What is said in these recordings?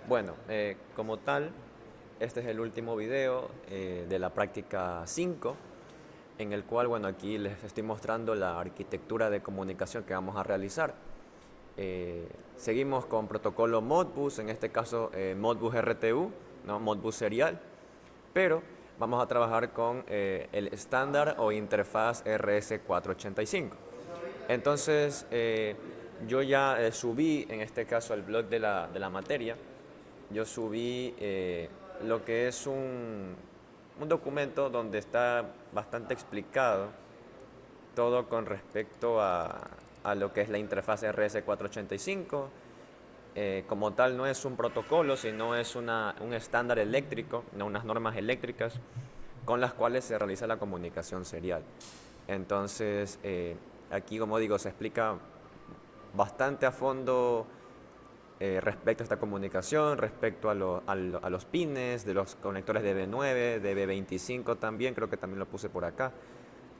Bueno, como tal, este es el último video de la práctica 5, en el cual, bueno, aquí les estoy mostrando la arquitectura de comunicación que vamos a realizar. Seguimos con protocolo Modbus, en este caso Modbus RTU, ¿no? Modbus serial, pero vamos a trabajar con el estándar o interfaz RS485. Entonces, yo ya subí, en este caso, al blog de la materia, yo subí lo que es un documento donde está bastante explicado todo con respecto a lo que es la interfaz RS485. Como tal no es un protocolo, sino es un estándar eléctrico, no unas normas eléctricas con las cuales se realiza la comunicación serial. Entonces, aquí, como digo, se explica bastante a fondo respecto a esta comunicación, respecto a los pines, de los conectores de B9, de B25 también, creo que también lo puse por acá,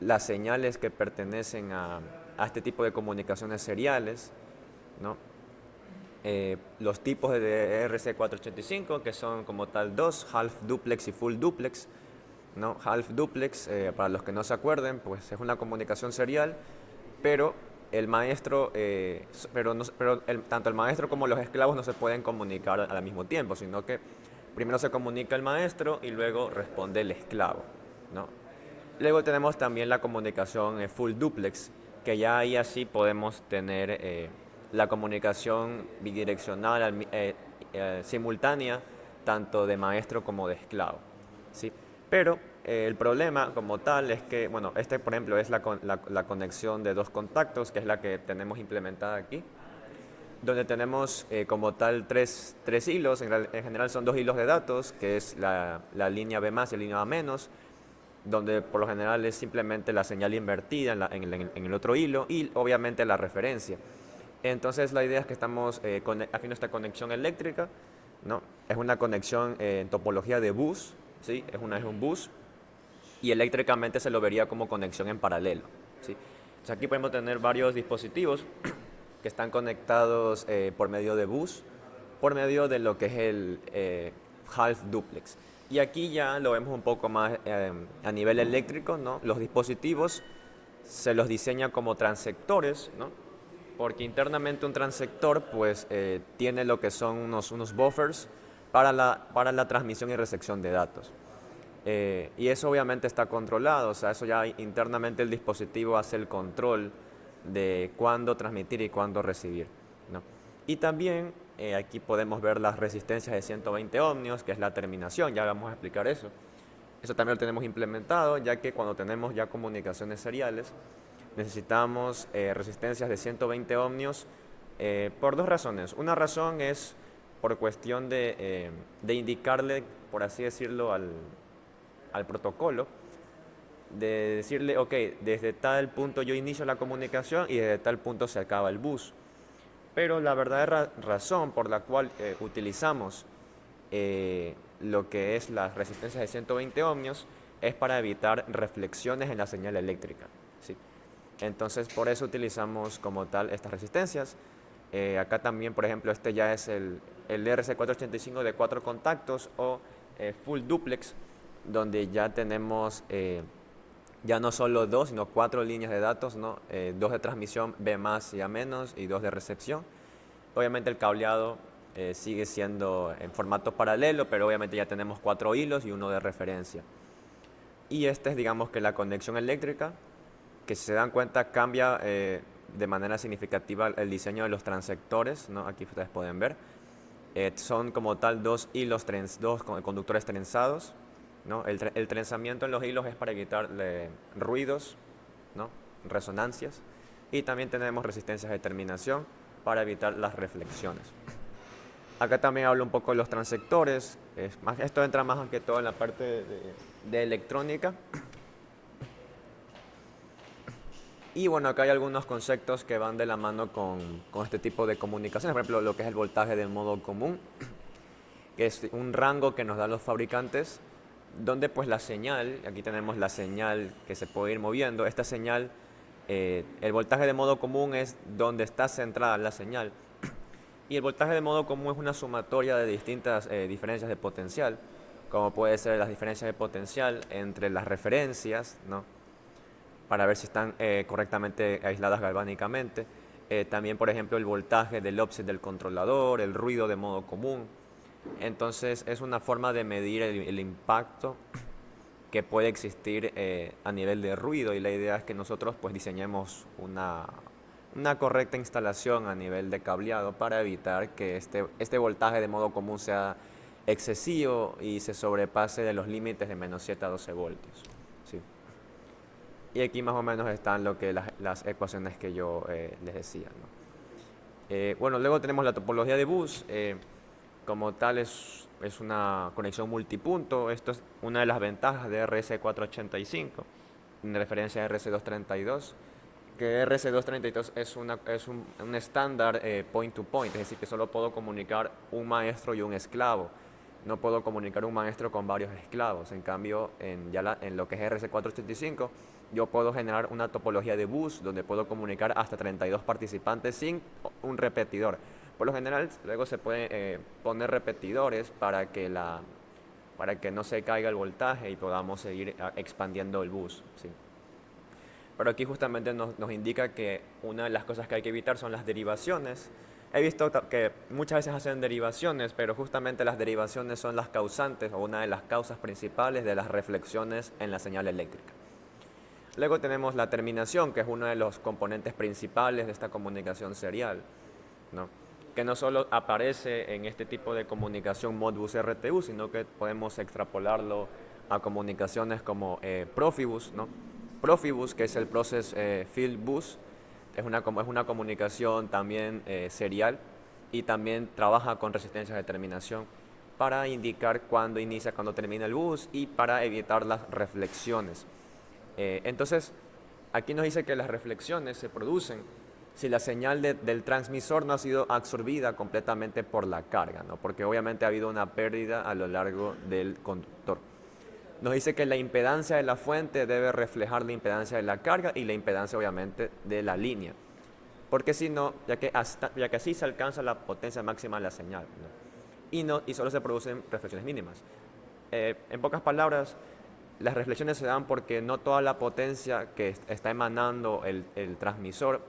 las señales que pertenecen a este tipo de comunicaciones seriales, ¿no? Los tipos de RC485, que son como tal dos, half duplex y full duplex, ¿no? Half duplex, para los que no se acuerden, pues es una comunicación serial, pero el maestro, tanto el maestro como los esclavos no se pueden comunicar al mismo tiempo, sino que primero se comunica el maestro y luego responde el esclavo, ¿no? Luego tenemos también la comunicación full duplex, que ya ahí así podemos tener la comunicación bidireccional, simultánea, tanto de maestro como de esclavo, ¿sí? Pero el problema como tal es que, bueno, este por ejemplo es la conexión de dos contactos, que es la que tenemos implementada aquí, donde tenemos como tal tres hilos, en general son dos hilos de datos, que es la línea B más y la línea A menos, donde por lo general es simplemente la señal invertida en el otro hilo y obviamente la referencia. Entonces la idea es que estamos haciendo esta conexión eléctrica, ¿no? Es una conexión en topología de bus, ¿sí? Es un bus y eléctricamente se lo vería como conexión en paralelo, ¿sí? Entonces aquí podemos tener varios dispositivos que están conectados por medio de bus, por medio de lo que es el half duplex. Y aquí ya lo vemos un poco más a nivel eléctrico, ¿no? Los dispositivos se los diseña como transectores, ¿no? Porque internamente un transector pues tiene lo que son unos buffers para la transmisión y recepción de datos. Y eso obviamente está controlado, o sea, eso ya internamente el dispositivo hace el control de cuándo transmitir y cuándo recibir, ¿no? Y también aquí podemos ver las resistencias de 120 ohmios, que es la terminación, ya vamos a explicar eso. Eso también lo tenemos implementado, ya que cuando tenemos ya comunicaciones seriales, necesitamos resistencias de 120 ohmios por dos razones. Una razón es por cuestión de indicarle, por así decirlo, al protocolo, de decirle, ok, desde tal punto yo inicio la comunicación y desde tal punto se acaba el bus. Pero la verdadera razón por la cual utilizamos lo que es las resistencias de 120 ohmios es para evitar reflexiones en la señal eléctrica, ¿sí? Entonces por eso utilizamos como tal estas resistencias. Acá también, por ejemplo, este ya es el RC485 de 4 contactos o full duplex, donde ya tenemos ya no solo dos, sino 4 líneas de datos, ¿no? Dos de transmisión B más y A menos y dos de recepción. Obviamente el cableado sigue siendo en formato paralelo, pero obviamente ya tenemos 4 hilos y uno de referencia. Y esta es, digamos, que la conexión eléctrica, que si se dan cuenta cambia de manera significativa el diseño de los transectores, ¿no? Aquí ustedes pueden ver. Son como tal dos hilos, dos conductores trenzados, ¿no? El trenzamiento en los hilos es para evitar ruidos, ¿no? Resonancias. Y también tenemos resistencias de terminación para evitar las reflexiones. Acá también hablo un poco de los transectores. Esto entra más que todo en la parte de electrónica. Y bueno, acá hay algunos conceptos que van de la mano con este tipo de comunicaciones. Por ejemplo, lo que es el voltaje de modo común, que es un rango que nos dan los fabricantes, donde pues la señal, aquí tenemos la señal que se puede ir moviendo. Esta señal, el voltaje de modo común es donde está centrada la señal. Y el voltaje de modo común es una sumatoria de distintas diferencias de potencial, como puede ser las diferencias de potencial entre las referencias, ¿no? Para ver si están correctamente aisladas galvánicamente. También, por ejemplo, el voltaje del offset del controlador, el ruido de modo común. Entonces, es una forma de medir el impacto que puede existir a nivel de ruido, y la idea es que nosotros pues diseñemos una correcta instalación a nivel de cableado para evitar que este voltaje de modo común sea excesivo y se sobrepase de los límites de menos 7 a 12 voltios. ¿Sí? Y aquí más o menos están las ecuaciones que yo les decía, ¿no? Bueno, luego tenemos la topología de bus. Como tal es una conexión multipunto. Esto es una de las ventajas de RS485 en referencia a RS232, que RS232 es un estándar point to point, es decir, que solo puedo comunicar un maestro y un esclavo. No puedo comunicar un maestro con varios esclavos. En cambio, en lo que es RS485, yo puedo generar una topología de bus donde puedo comunicar hasta 32 participantes sin un repetidor. Por lo general, luego se pueden poner repetidores para que no se caiga el voltaje y podamos seguir expandiendo el bus, ¿sí? Pero aquí justamente nos indica que una de las cosas que hay que evitar son las derivaciones. He visto que muchas veces hacen derivaciones, pero justamente las derivaciones son las causantes o una de las causas principales de las reflexiones en la señal eléctrica. Luego tenemos la terminación, que es uno de los componentes principales de esta comunicación serial, ¿no? Que no solo aparece en este tipo de comunicación Modbus RTU, sino que podemos extrapolarlo a comunicaciones como Profibus, ¿no? Profibus, que es el Process Field Bus, es una comunicación también serial, y también trabaja con resistencias de terminación para indicar cuándo inicia, cuándo termina el bus y para evitar las reflexiones. Entonces, aquí nos dice que las reflexiones se producen si la señal del transmisor no ha sido absorbida completamente por la carga, ¿no? Porque obviamente ha habido una pérdida a lo largo del conductor. Nos dice que la impedancia de la fuente debe reflejar la impedancia de la carga y la impedancia obviamente de la línea, porque si no, ya que así se alcanza la potencia máxima de la señal, ¿no? Y solo se producen reflexiones mínimas. En pocas palabras, las reflexiones se dan porque no toda la potencia que está emanando el transmisor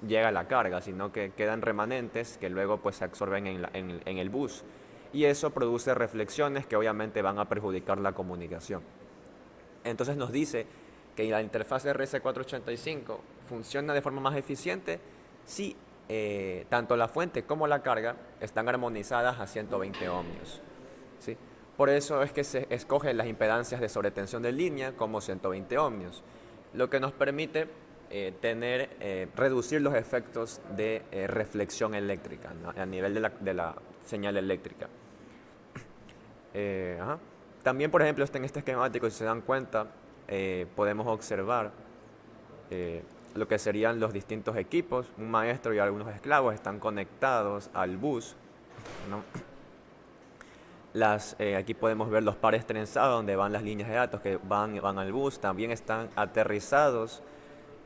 llega a la carga, sino que quedan remanentes que luego pues se absorben en el bus, y eso produce reflexiones que obviamente van a perjudicar la comunicación. Entonces nos dice que la interfaz RS485 funciona de forma más eficiente si tanto la fuente como la carga están armonizadas a 120 ohmios, ¿sí? Por eso es que se escogen las impedancias de sobretensión de línea como 120 ohmios, lo que nos permite reducir los efectos de reflexión eléctrica, ¿no? A nivel de la señal eléctrica. También, por ejemplo, en este esquemático, si se dan cuenta, podemos observar lo que serían los distintos equipos. Un maestro y algunos esclavos están conectados al bus, ¿no? Aquí podemos ver los pares trenzados donde van las líneas de datos que van al bus. También están aterrizados,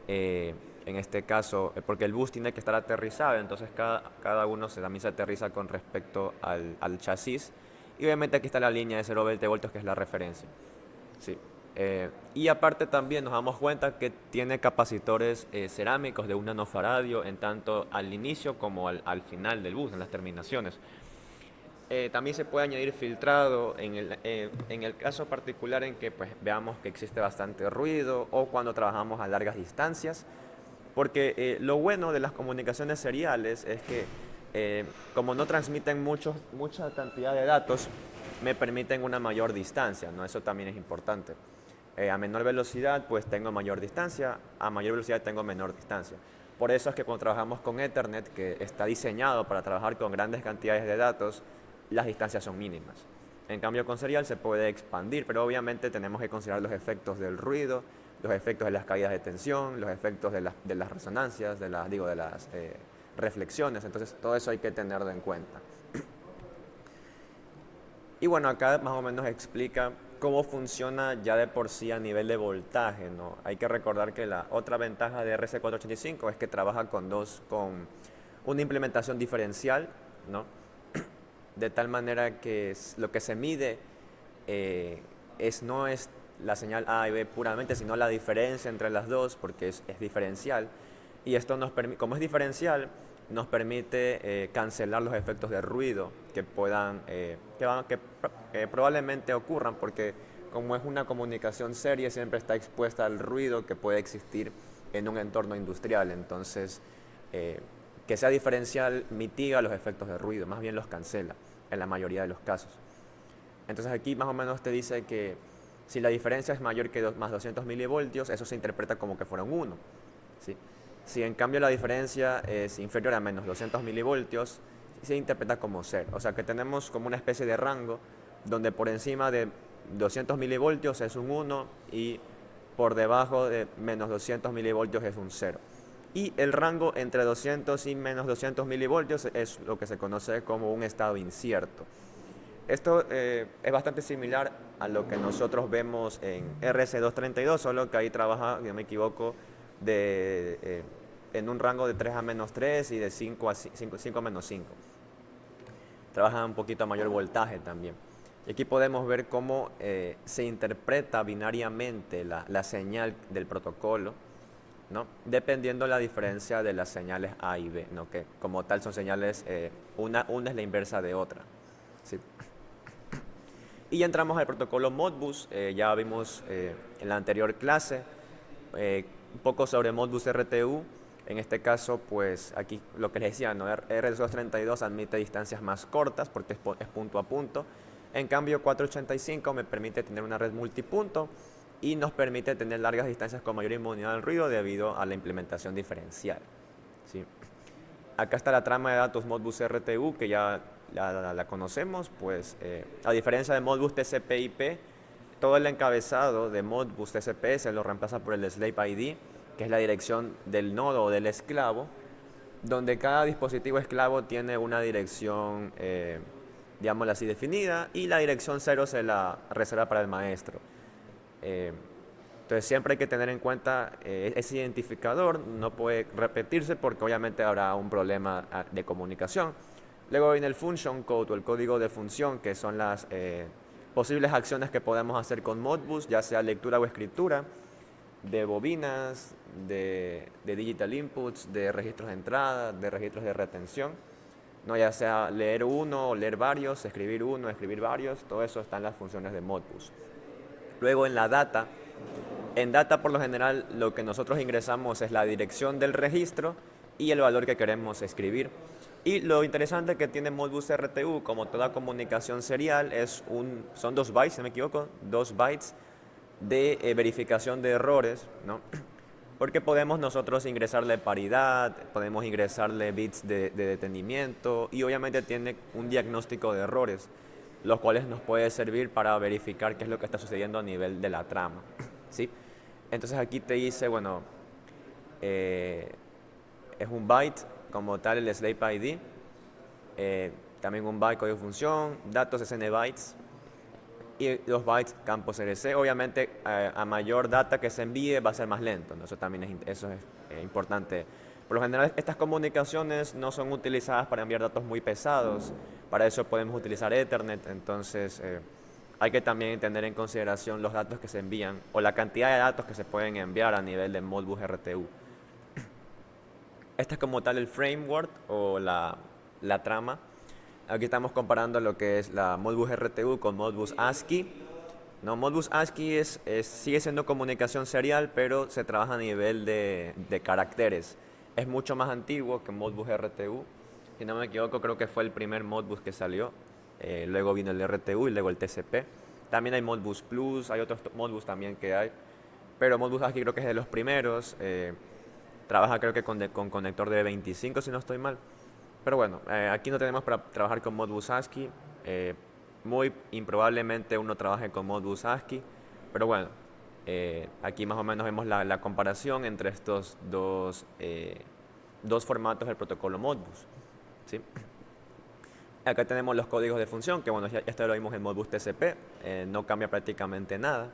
en este caso, porque el bus tiene que estar aterrizado, entonces cada uno también se aterriza con respecto al chasis. Y obviamente aquí está la línea de 0 voltios, que es la referencia, ¿sí? Y aparte también nos damos cuenta que tiene capacitores cerámicos de 1 nanofaradio en tanto al inicio como al final del bus, en las terminaciones. También se puede añadir filtrado en el caso particular en que pues, veamos que existe bastante ruido o cuando trabajamos a largas distancias, porque lo bueno de las comunicaciones seriales es que como no transmiten mucha cantidad de datos, me permiten una mayor distancia, ¿no? Eso también es importante. A menor velocidad pues tengo mayor distancia, a mayor velocidad tengo menor distancia. Por eso es que cuando trabajamos con Ethernet, que está diseñado para trabajar con grandes cantidades de datos, las distancias son mínimas. En cambio con serial se puede expandir, pero obviamente tenemos que considerar los efectos del ruido, los efectos de las caídas de tensión, los efectos de las resonancias, de las reflexiones. Entonces todo eso hay que tenerlo en cuenta. Y bueno, acá más o menos explica cómo funciona ya de por sí a nivel de voltaje, ¿no? Hay que recordar que la otra ventaja de RS485 es que trabaja con una implementación diferencial ¿no? De tal manera que lo que se mide no es la señal A y B puramente, sino la diferencia entre las dos, porque es diferencial. Y esto como es diferencial, nos permite cancelar los efectos de ruido que probablemente ocurran, porque como es una comunicación seria, siempre está expuesta al ruido que puede existir en un entorno industrial. Entonces, que sea diferencial mitiga los efectos de ruido, más bien los cancela en la mayoría de los casos. Entonces aquí más o menos te dice que si la diferencia es mayor que más 200 milivoltios, eso se interpreta como que fuera un 1. ¿Sí? Si en cambio la diferencia es inferior a menos 200 milivoltios, se interpreta como 0. O sea que tenemos como una especie de rango donde por encima de 200 milivoltios es un 1 y por debajo de menos 200 milivoltios es un 0. Y el rango entre 200 y menos 200 milivoltios es lo que se conoce como un estado incierto. Esto es bastante similar a lo que nosotros vemos en RS232, solo que ahí trabaja, si no me equivoco, en un rango de 3 a menos 3 y de 5 a menos 5. Trabaja un poquito a mayor voltaje también. Y aquí podemos ver cómo se interpreta binariamente la señal del protocolo, ¿no? Dependiendo la diferencia de las señales A y B, ¿no? Que como tal son señales, una es la inversa de otra. ¿Sí? Y ya entramos al protocolo Modbus. Ya vimos en la anterior clase un poco sobre Modbus RTU. En este caso, pues aquí lo que les decía, ¿no? R232 admite distancias más cortas porque es punto a punto. En cambio, 485 me permite tener una red multipunto y nos permite tener largas distancias con mayor inmunidad al ruido debido a la implementación diferencial. ¿Sí? Acá está la trama de datos Modbus RTU, que ya la conocemos, pues a diferencia de Modbus TCP/IP, todo el encabezado de Modbus TCP se lo reemplaza por el Slave ID, que es la dirección del nodo o del esclavo, donde cada dispositivo esclavo tiene una dirección, digámosla así, definida, y la dirección 0 se la reserva para el maestro. Entonces siempre hay que tener en cuenta ese identificador, no puede repetirse porque obviamente habrá un problema de comunicación. Luego viene el function code o el código de función, que son las posibles acciones que podemos hacer con Modbus, ya sea lectura o escritura, de bobinas, de digital inputs, de registros de entrada, de registros de retención, ¿no? Ya sea leer uno o leer varios, escribir uno, escribir varios, todo eso está en las funciones de Modbus. Luego en data por lo general lo que nosotros ingresamos es la dirección del registro y el valor que queremos escribir. Y lo interesante que tiene Modbus RTU, como toda comunicación serial, son 2 bytes, si no me equivoco, 2 bytes de verificación de errores, ¿no? Porque podemos nosotros ingresarle paridad, podemos ingresarle bits de detenimiento y obviamente tiene un diagnóstico de errores, los cuales nos puede servir para verificar qué es lo que está sucediendo a nivel de la trama, ¿sí? Entonces aquí te dice, bueno, es un byte como tal el slave ID, también un byte código de función, datos SN bytes y 2 bytes campos RC. Obviamente a mayor data que se envíe va a ser más lento, ¿no? Eso también es importante. Por lo general estas comunicaciones no son utilizadas para enviar datos muy pesados, para eso podemos utilizar Ethernet, entonces hay que también tener en consideración los datos que se envían o la cantidad de datos que se pueden enviar a nivel de Modbus RTU. Este es como tal el framework o la trama. Aquí estamos comparando lo que es la Modbus RTU con Modbus ASCII. No, Modbus ASCII sigue siendo comunicación serial, pero se trabaja a nivel de caracteres. Es mucho más antiguo que Modbus RTU. Si no me equivoco, creo que fue el primer Modbus que salió. Luego vino el RTU y luego el TCP. También hay Modbus Plus, hay otros Modbus también que hay. Pero Modbus ASCII creo que es de los primeros. Trabaja creo que con conector de 25 si no estoy mal. Pero bueno, aquí no tenemos para trabajar con Modbus ASCII. Muy improbablemente uno trabaje con Modbus ASCII. Pero bueno, aquí más o menos vemos la comparación entre estos dos formatos del protocolo Modbus, ¿sí? Acá tenemos los códigos de función, que bueno, ya esto lo vimos en Modbus TCP. No cambia prácticamente nada.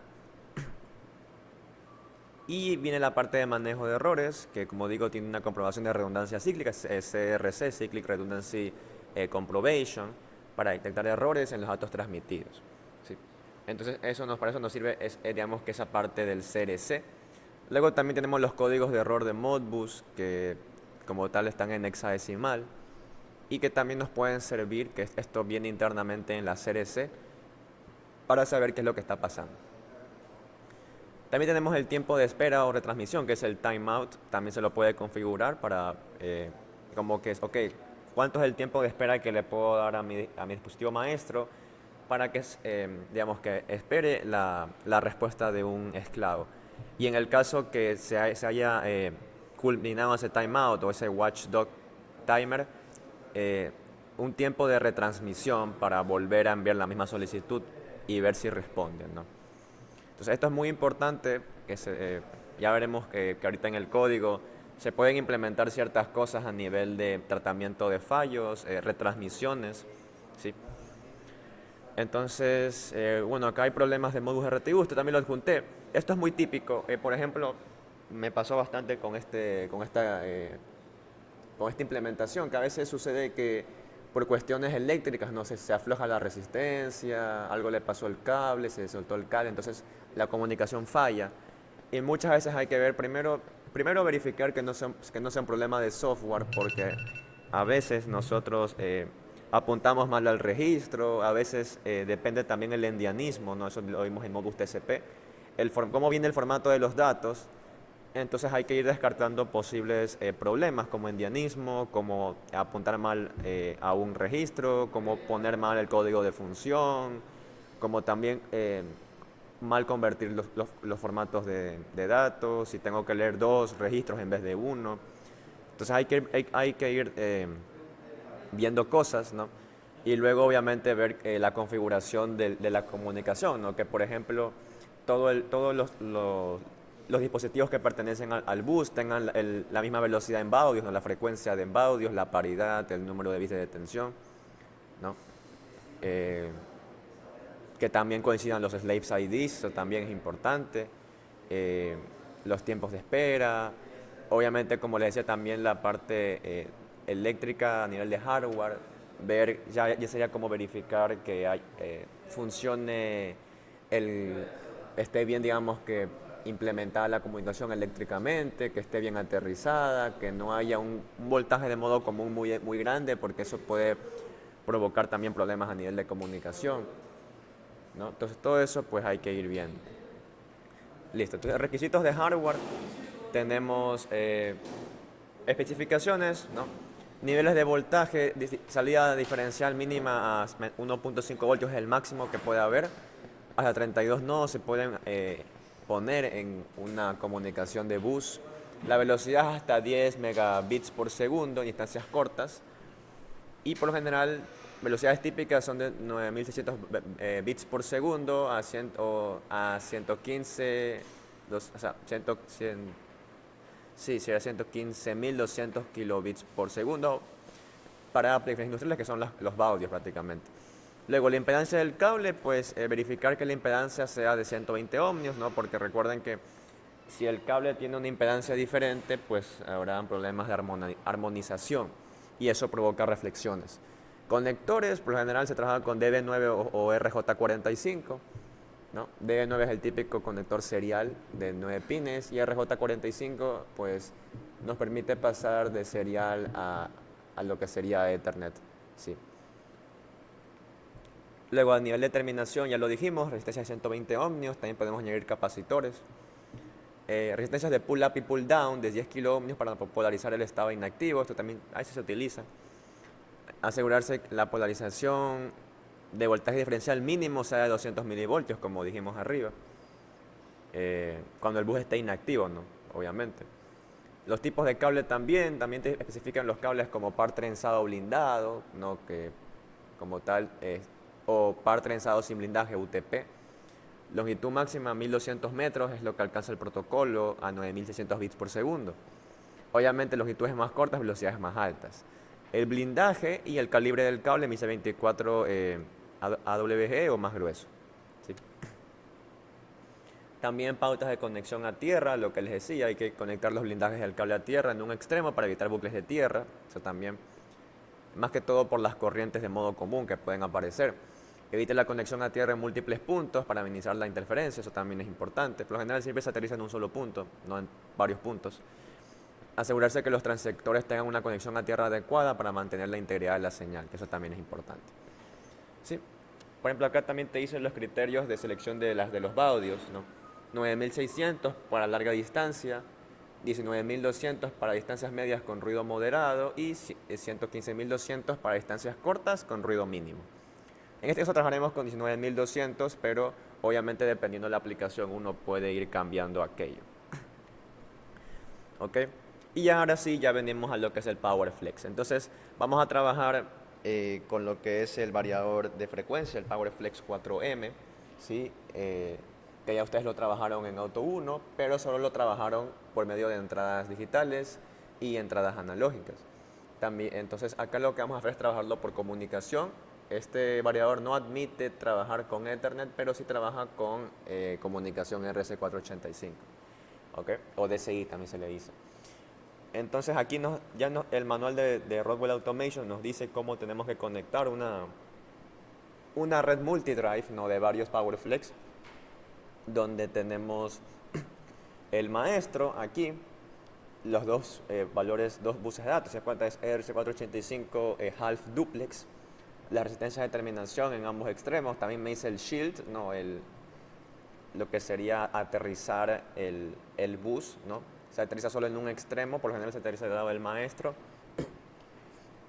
Y viene la parte de manejo de errores, que como digo tiene una comprobación de redundancia cíclica, CRC, Cyclic Redundancy comprovation, para detectar errores en los datos transmitidos. ¿Sí? Entonces, para eso nos sirve, digamos que esa parte del CRC. Luego también tenemos los códigos de error de Modbus, que como tal están en hexadecimal, y que también nos pueden servir, que esto viene internamente en la CRC, para saber qué es lo que está pasando. También tenemos el tiempo de espera o retransmisión, que es el timeout. También se lo puede configurar para, como que es, ok, ¿cuánto es el tiempo de espera que le puedo dar a mi dispositivo maestro para que, digamos, que espere la respuesta de un esclavo? Y en el caso que se haya culminado ese timeout o ese watchdog timer, un tiempo de retransmisión para volver a enviar la misma solicitud y ver si responden, ¿no? Entonces esto es muy importante, ya veremos que ahorita en el código se pueden implementar ciertas cosas a nivel de tratamiento de fallos, retransmisiones, ¿sí? Entonces, bueno, acá hay problemas de Modbus RTU, esto también lo adjunté. Esto es muy típico, por ejemplo, me pasó bastante con esta implementación, que a veces sucede que por cuestiones eléctricas, no sé, se afloja la resistencia, algo le pasó al cable, se soltó el cable, entonces la comunicación falla. Y muchas veces hay que ver, primero verificar que no sea un problema de software, porque a veces nosotros apuntamos mal al registro, a veces depende también el endianismo, ¿no? Eso lo vimos en Modbus TCP, cómo viene el formato de los datos. Entonces hay que ir descartando posibles problemas como endianismo, como apuntar mal a un registro, como poner mal el código de función, como también mal convertir los formatos de datos, si tengo que leer 2 registros en vez de uno. Entonces hay que ir viendo cosas, ¿no? Y luego obviamente ver la configuración de la comunicación, ¿no? Que por ejemplo todos los dispositivos que pertenecen al bus tengan la misma velocidad en baudios, ¿no? La frecuencia de baudios, la paridad, el número de bits de detención, ¿no? Que también coincidan los slaves IDs, eso también es importante. Los tiempos de espera, obviamente como les decía también la parte eléctrica a nivel de hardware, ya sería como verificar que funcione, esté bien, digamos, que implementada la comunicación eléctricamente, que esté bien aterrizada, que no haya un voltaje de modo común muy grande, porque eso puede provocar también problemas a nivel de comunicación, ¿no? Entonces todo eso pues hay que ir viendo. Listo, entonces requisitos de hardware, tenemos especificaciones, ¿no? Niveles de voltaje, salida diferencial mínima a 1.5 voltios es el máximo que puede haber. Hasta 32 nodos se pueden poner en una comunicación de bus. La velocidad es hasta 10 megabits por segundo en instancias cortas. Y por lo general, velocidades típicas son de 9600 bits por segundo a 115, o sea, 100, sí, sería 115.200 kilobits por segundo para aplicaciones industriales que son los baudios prácticamente. Luego, la impedancia del cable, pues verificar que la impedancia sea de 120 ohmios, ¿no? Porque recuerden que si el cable tiene una impedancia diferente, pues habrá problemas de armonización y eso provoca reflexiones. Conectores, por lo general se trabaja con DB9 o RJ45, ¿no? DB9 es el típico conector serial de 9 pines y RJ45 pues nos permite pasar de serial a lo que sería Ethernet, sí. Luego a nivel de terminación ya lo dijimos, resistencia de 120 ohmios, también podemos añadir capacitores. Resistencias de pull up y pull down de 10 kilo ohmios para polarizar el estado inactivo, esto también a veces se utiliza. Asegurarse que la polarización de voltaje diferencial mínimo sea de 200 milivoltios, como dijimos arriba, cuando el bus esté inactivo, ¿no? Obviamente. Los tipos de cable también te especifican los cables como par trenzado blindado, ¿no? Que como tal, o par trenzado sin blindaje, UTP. Longitud máxima 1200 metros es lo que alcanza el protocolo a 9600 bits por segundo. Obviamente longitudes más cortas, velocidades más altas. El blindaje y el calibre del cable MISA 24 AWG o más grueso, ¿sí? También pautas de conexión a tierra, lo que les decía, hay que conectar los blindajes del cable a tierra en un extremo para evitar bucles de tierra, eso también. más que todo por las corrientes de modo común que pueden aparecer. Evite la conexión a tierra en múltiples puntos para minimizar la interferencia, eso también es importante. Por lo general siempre se aterriza en un solo punto, no en varios puntos. Asegurarse que los transectores tengan una conexión a tierra adecuada para mantener la integridad de la señal, que eso también es importante. ¿Sí? Por ejemplo, acá también te dicen los criterios de selección de los baudios, ¿no? 9600 para larga distancia, 19200 para distancias medias con ruido moderado y 115200 para distancias cortas con ruido mínimo. En este caso trabajaremos con 19200, pero obviamente dependiendo de la aplicación uno puede ir cambiando aquello. ¿Ok? Y ahora sí, ya venimos a lo que es el Power Flex. Entonces vamos a trabajar con lo que es el variador de frecuencia, el Power Flex 4M, ¿sí? Que ya ustedes lo trabajaron en Auto 1, pero solo lo trabajaron por medio de entradas digitales y entradas analógicas. También, entonces acá lo que vamos a hacer es trabajarlo por comunicación. Este variador no admite trabajar con Ethernet, pero sí trabaja con comunicación RS485, ¿ok? O DCI también se le dice. Entonces aquí el manual de Rockwell Automation nos dice cómo tenemos que conectar una red multidrive, ¿no? De varios PowerFlex, donde tenemos el maestro aquí, los dos valores, dos buses de datos. Se cuenta es RC485 half duplex, la resistencia de terminación en ambos extremos. También me dice el shield, ¿no? Lo que sería aterrizar el bus, ¿no? Se aterriza solo en un extremo, por lo general se aterriza del lado del maestro.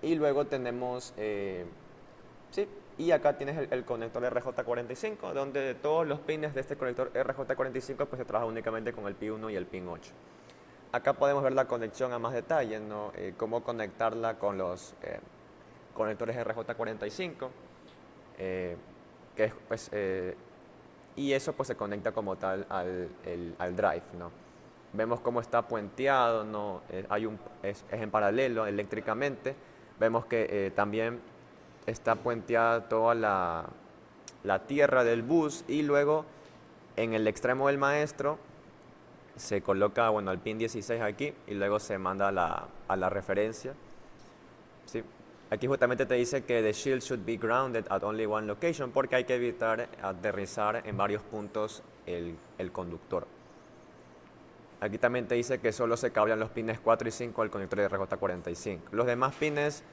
Y luego tenemos, sí, y acá tienes el conector RJ45, donde todos los pines de este conector RJ45 pues se trabaja únicamente con el pin 1 y el pin 8. Acá podemos ver la conexión a más detalle, ¿no? Cómo conectarla con los conectores RJ45, que es, pues, y eso pues se conecta como tal al drive, ¿no? Vemos cómo está puenteado, ¿no? Es en paralelo eléctricamente. Vemos que también está puenteada toda la tierra del bus y luego en el extremo del maestro se coloca, bueno, el pin 16 aquí y luego se manda a la referencia, ¿sí? Aquí justamente te dice que the shield should be grounded at only one location porque hay que evitar aterrizar en varios puntos el conductor. Aquí también te dice que solo se cablean los pines 4 y 5 al conector de RJ45. Los demás pines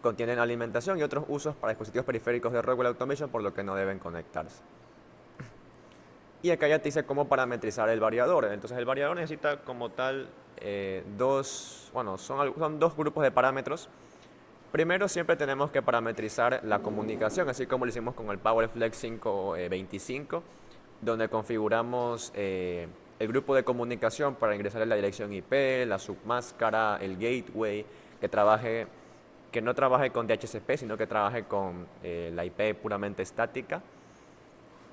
contienen alimentación y otros usos para dispositivos periféricos de Rockwell Automation, por lo que no deben conectarse. Y acá ya te dice cómo parametrizar el variador. Entonces el variador necesita como tal son dos grupos de parámetros. Primero siempre tenemos que parametrizar la comunicación, así como lo hicimos con el PowerFlex 525, donde configuramos el grupo de comunicación para ingresar en la dirección IP, la submáscara, el gateway, que no trabaje con DHCP, sino que trabaje con la IP puramente estática.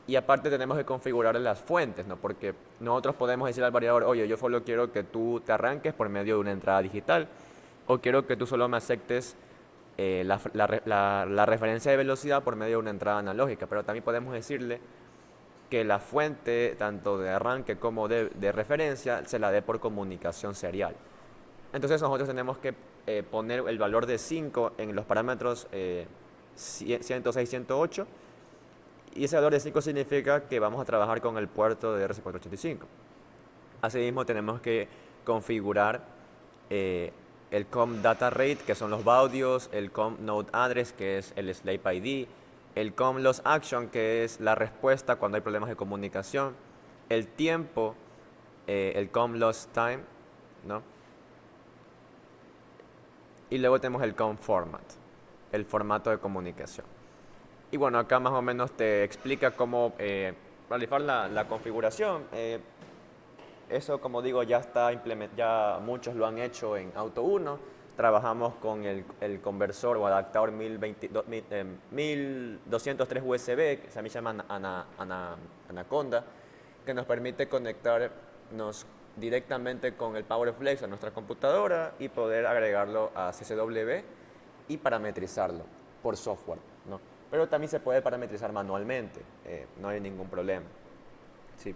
Y aparte tenemos que configurar las fuentes, ¿no? Porque nosotros podemos decir al variador, oye, yo solo quiero que tú te arranques por medio de una entrada digital, o quiero que tú solo me aceptes la referencia de velocidad por medio de una entrada analógica. Pero también podemos decirle que la fuente, tanto de arranque como de referencia, se la dé por comunicación serial. Entonces nosotros tenemos que poner el valor de 5 en los parámetros 106, 108, y ese valor de 5 significa que vamos a trabajar con el puerto de RC485. Asimismo tenemos que configurar el COM Data Rate, que son los baudios, el COM Node Address, que es el Slave ID, el COM Loss Action, que es la respuesta cuando hay problemas de comunicación, el tiempo, el COM Loss Time, ¿no? Y luego tenemos el COM Format, el formato de comunicación. Y bueno, acá más o menos te explica cómo realizar la configuración. Eso, como digo, ya está ya muchos lo han hecho en Auto 1. Trabajamos con el conversor o adaptador 1203 USB, que se llama Anaconda, que nos permite conectarnos directamente con el PowerFlex a nuestra computadora y poder agregarlo a CCW y parametrizarlo por software, ¿no? Pero también se puede parametrizar manualmente, no hay ningún problema. Sí.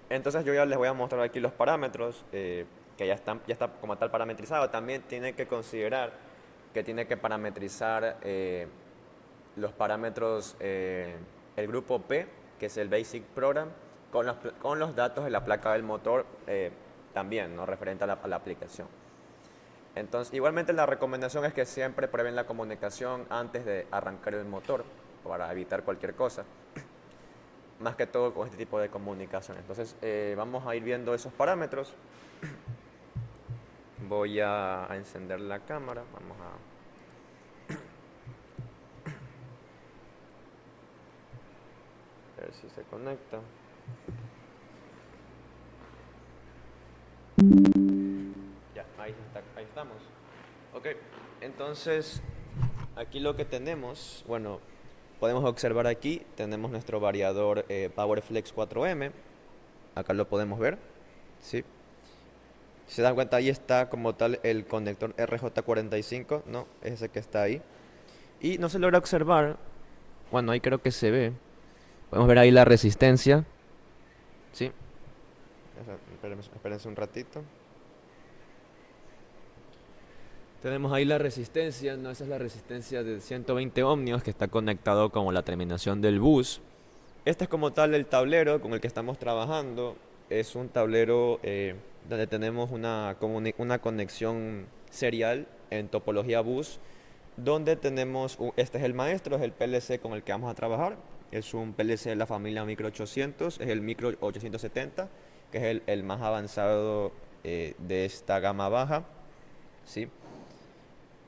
Entonces yo ya les voy a mostrar aquí los parámetros que ya está como tal parametrizado. También tienen que considerar que tiene que parametrizar los parámetros, el grupo P, que es el Basic Program, con los datos de la placa del motor también, ¿no? Referente a la aplicación. Entonces, igualmente la recomendación es que siempre prueben la comunicación antes de arrancar el motor para evitar cualquier cosa, más que todo con este tipo de comunicación. Entonces, vamos a ir viendo esos parámetros. Voy a encender la cámara, vamos a ver si se conecta. Ya, ahí estamos. Ok, entonces aquí lo que tenemos, bueno, podemos observar aquí, tenemos nuestro variador PowerFlex 4M, acá lo podemos ver, ¿sí? Si se dan cuenta, ahí está como tal el conector RJ45, ¿no? Es ese que está ahí. Y no se logra observar, bueno, ahí creo que se ve, podemos ver ahí la resistencia, ¿sí? Espérense un ratito. Tenemos ahí la resistencia, ¿no? Esa es la resistencia de 120 ohmios que está conectado con la terminación del bus. Este es como tal el tablero con el que estamos trabajando. Es un tablero donde tenemos una conexión serial en topología bus, donde tenemos, este es el maestro, es el PLC con el que vamos a trabajar. Es un PLC de la familia Micro 800, es el Micro 870, que es el más avanzado de esta gama baja, ¿sí?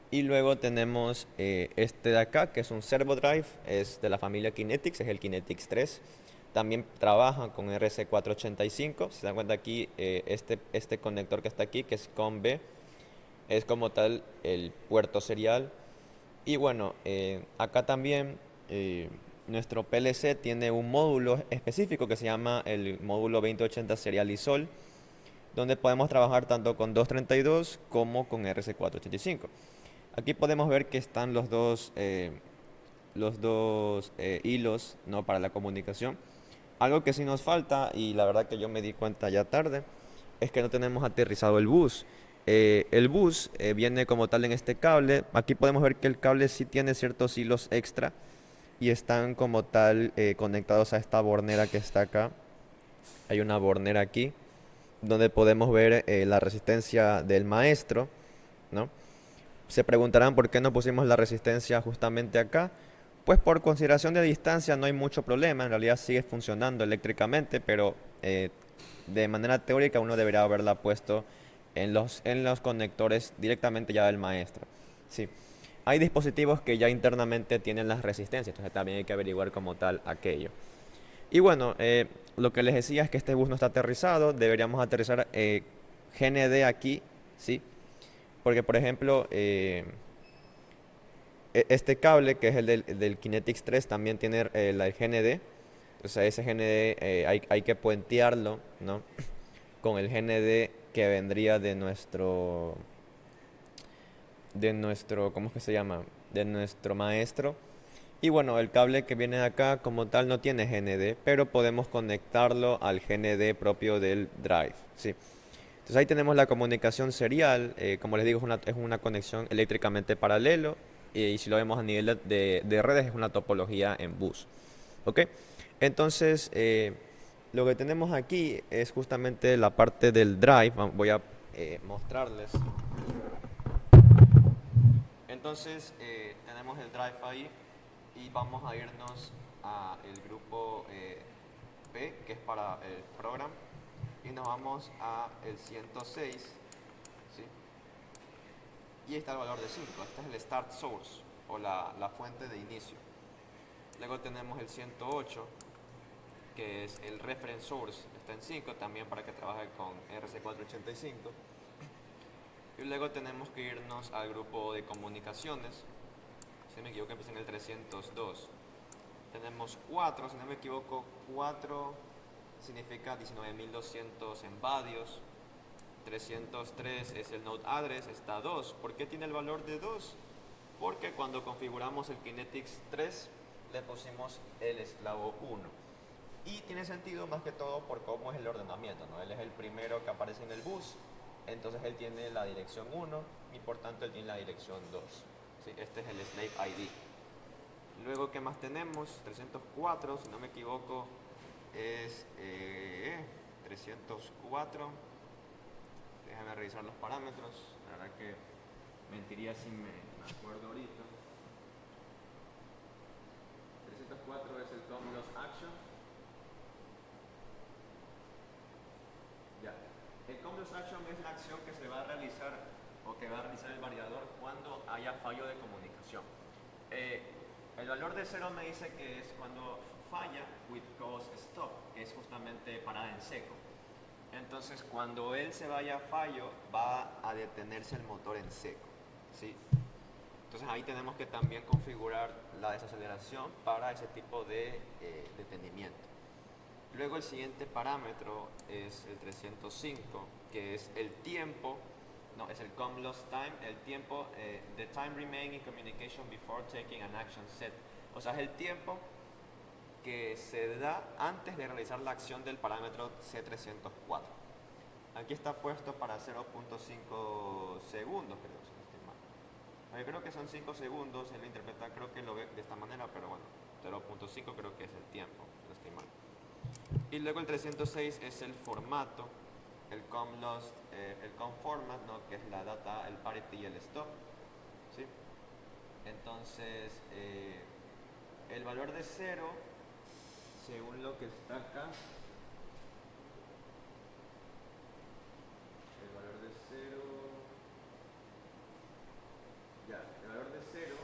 Y luego tenemos este de acá, que es un servo drive, es de la familia Kinetics, es el Kinetics 3. También trabaja con RC485. Si se dan cuenta aquí, este conector que está aquí, que es COM-B, es como tal el puerto serial. Y bueno, acá también nuestro PLC tiene un módulo específico que se llama el módulo 2080 Serial ISOL, donde podemos trabajar tanto con 232 como con RC485. Aquí podemos ver que están los dos hilos, ¿no? Para la comunicación. Algo que sí nos falta, y la verdad que yo me di cuenta ya tarde, es que no tenemos aterrizado el bus. El bus viene como tal en este cable. Aquí podemos ver que el cable sí tiene ciertos hilos extra y están como tal conectados a esta bornera que está acá. Hay una bornera aquí donde podemos ver la resistencia del maestro, ¿no? Se preguntarán por qué no pusimos la resistencia justamente acá. Pues por consideración de distancia no hay mucho problema, en realidad sigue funcionando eléctricamente, pero de manera teórica uno debería haberla puesto en los conectores directamente ya del maestro. Sí. Hay dispositivos que ya internamente tienen las resistencias, entonces también hay que averiguar como tal aquello. Y bueno, lo que les decía es que este bus no está aterrizado, deberíamos aterrizar GND aquí, ¿sí? Porque por ejemplo, este cable que es el del Kinetics 3 también tiene el GND. O sea, ese GND hay que puentearlo, ¿no? Con el GND que vendría de nuestro, ¿cómo es que se llama? De nuestro maestro. Y bueno, el cable que viene de acá como tal no tiene GND, pero podemos conectarlo al GND propio del drive, ¿sí? Entonces ahí tenemos la comunicación serial, como les digo, es una conexión eléctricamente paralelo, y si lo vemos a nivel de redes es una topología en bus. ¿Ok? Entonces, lo que tenemos aquí es justamente la parte del drive. Voy a mostrarles. Entonces, tenemos el drive ahí y vamos a irnos a el grupo P, que es para el program, y nos vamos a el 106, ¿sí? Y ahí está el valor de 5. Este es el start source o la fuente de inicio. Luego tenemos el 108, que es el reference source, está en 5 también para que trabaje con RC485. Y luego tenemos que irnos al grupo de comunicaciones. Si no me equivoco, empieza en el 302. Tenemos 4, si no me equivoco, 4 significa 19.200 en vadios. 303 es el node address, está 2. ¿Por qué tiene el valor de 2? Porque cuando configuramos el Kinetics 3 le pusimos el esclavo 1. Y tiene sentido más que todo por cómo es el ordenamiento, ¿no? Él es el primero que aparece en el bus, entonces él tiene la dirección 1 y por tanto él tiene la dirección 2. ¿sí? Este es el slave ID. Luego, ¿qué más tenemos? 304, si no me equivoco, es 304. Déjame revisar los parámetros. La verdad que mentiría si me acuerdo ahorita. 304 es el Cumulus Action. Ya. El Cumulus Action es la acción que se va a realizar o que va a realizar el validador cuando haya fallo de comunicación. El valor de 0 me dice que es cuando falla with cause stop, que es justamente parada en seco. Entonces, cuando él se vaya a fallo, va a detenerse el motor en seco, ¿sí? Entonces ahí tenemos que también configurar la desaceleración para ese tipo de detenimiento. Luego el siguiente parámetro es el 305, que es el tiempo, no, es el com lost time, el tiempo, the time remaining in communication before taking an action set. O sea, es el tiempo que se da antes de realizar la acción del parámetro C304. Aquí está puesto para 0.5 segundos, creo, si no estoy mal. Creo que son 5 segundos, él lo interpreta, creo que lo ve de esta manera, pero bueno, 0.5 creo que es el tiempo, si no estoy mal. Y luego el 306 es el formato, el com format, ¿no? Que es la data, el parity y el stop, ¿sí? Entonces, el valor de 0, según lo que está acá, el valor de 0, ya, el valor de 0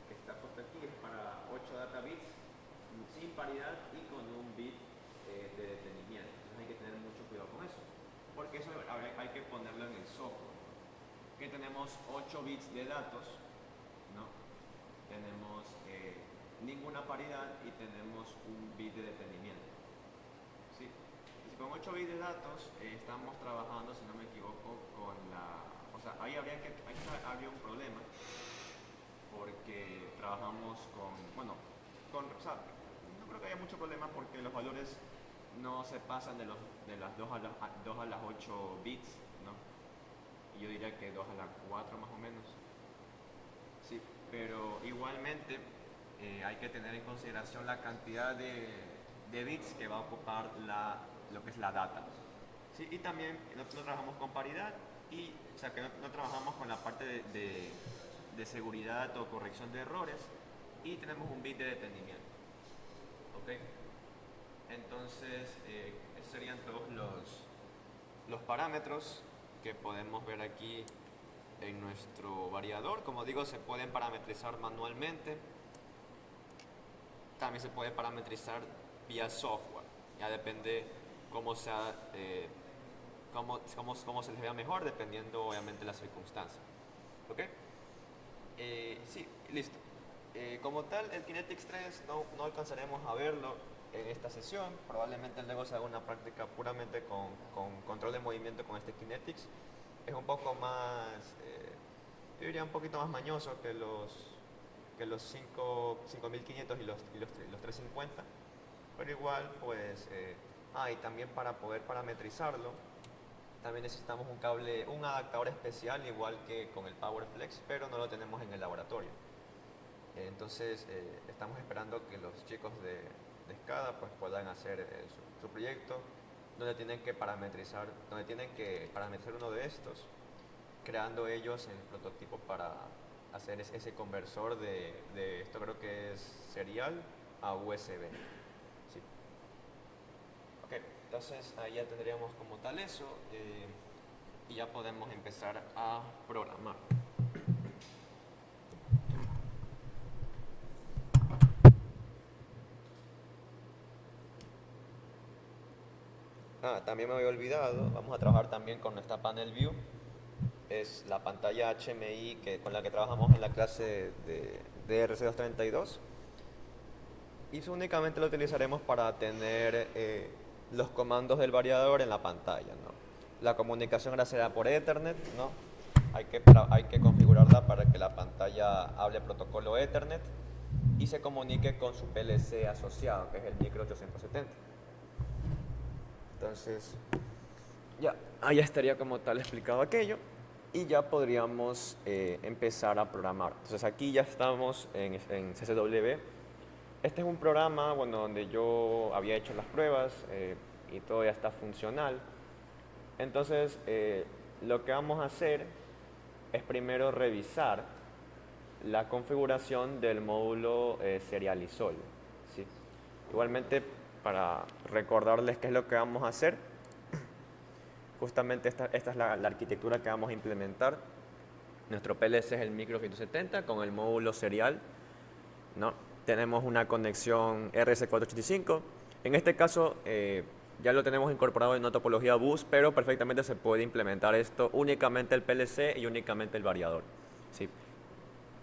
que está puesto aquí es para 8 data bits sin paridad y con un bit de detenimiento. Entonces hay que tener mucho cuidado con eso, porque eso hay que ponerlo en el software. Que tenemos 8 bits de datos, ¿no? Tenemos ninguna paridad y tenemos un bit de detenimiento, ¿sí? Y con 8 bits de datos estamos trabajando, si no me equivoco, con la... O sea, ahí habría un problema, porque trabajamos con... Bueno, o sea, no creo que haya mucho problema porque los valores no se pasan de las 2 a las 8 bits, ¿no? Y yo diría que 2 a las 4 más o menos. Sí, pero igualmente hay que tener en consideración la cantidad de bits que va a ocupar lo que es la data. ¿Sí? Y también no trabajamos con paridad, o sea que no trabajamos con la parte de seguridad o corrección de errores, y tenemos un bit de detenimiento. ¿Ok? Entonces, esos serían todos los parámetros que podemos ver aquí en nuestro variador. Como digo, se pueden parametrizar manualmente. También se puede parametrizar vía software. Ya depende cómo se les vea mejor, dependiendo obviamente de las circunstancias. ¿Ok? Sí, listo. Como tal, el Kinetics 3 no alcanzaremos a verlo en esta sesión. Probablemente luego se haga una práctica puramente con control de movimiento con este Kinetics. Es un poco más, yo diría un poquito más mañoso que los 5500 y los 350, pero igual pues, y también para poder parametrizarlo también necesitamos un adaptador especial, igual que con el PowerFlex, pero no lo tenemos en el laboratorio. Entonces estamos esperando que los chicos de SCADA pues puedan hacer su proyecto, donde tienen que parametrizar uno de estos, creando ellos el prototipo para hacer ese conversor de esto, creo que es serial a USB. Sí. Ok, entonces ahí ya tendríamos como tal eso, y ya podemos empezar a programar. También me había olvidado, vamos a trabajar también con nuestra panel view. Es la pantalla HMI con la que trabajamos en la clase de RC232. Y únicamente lo utilizaremos para tener los comandos del variador en la pantalla, ¿no? La comunicación ahora será por Ethernet, ¿no? Hay que configurarla para que la pantalla hable protocolo Ethernet y se comunique con su PLC asociado, que es el micro 870. Entonces, ya, ahí estaría como tal explicado aquello. y ya podríamos empezar a programar. Entonces aquí ya estamos en CSW. Este es un programa, bueno, donde yo había hecho las pruebas y todo ya está funcional. Entonces, lo que vamos a hacer es primero revisar la configuración del módulo Serializol, ¿sí? Igualmente, para recordarles qué es lo que vamos a hacer, justamente esta es la arquitectura que vamos a implementar. Nuestro PLC es el micro 170 con el módulo serial, ¿no? Tenemos una conexión RS485. En este caso, ya lo tenemos incorporado en una topología bus, pero perfectamente se puede implementar esto únicamente el PLC y únicamente el variador, ¿sí?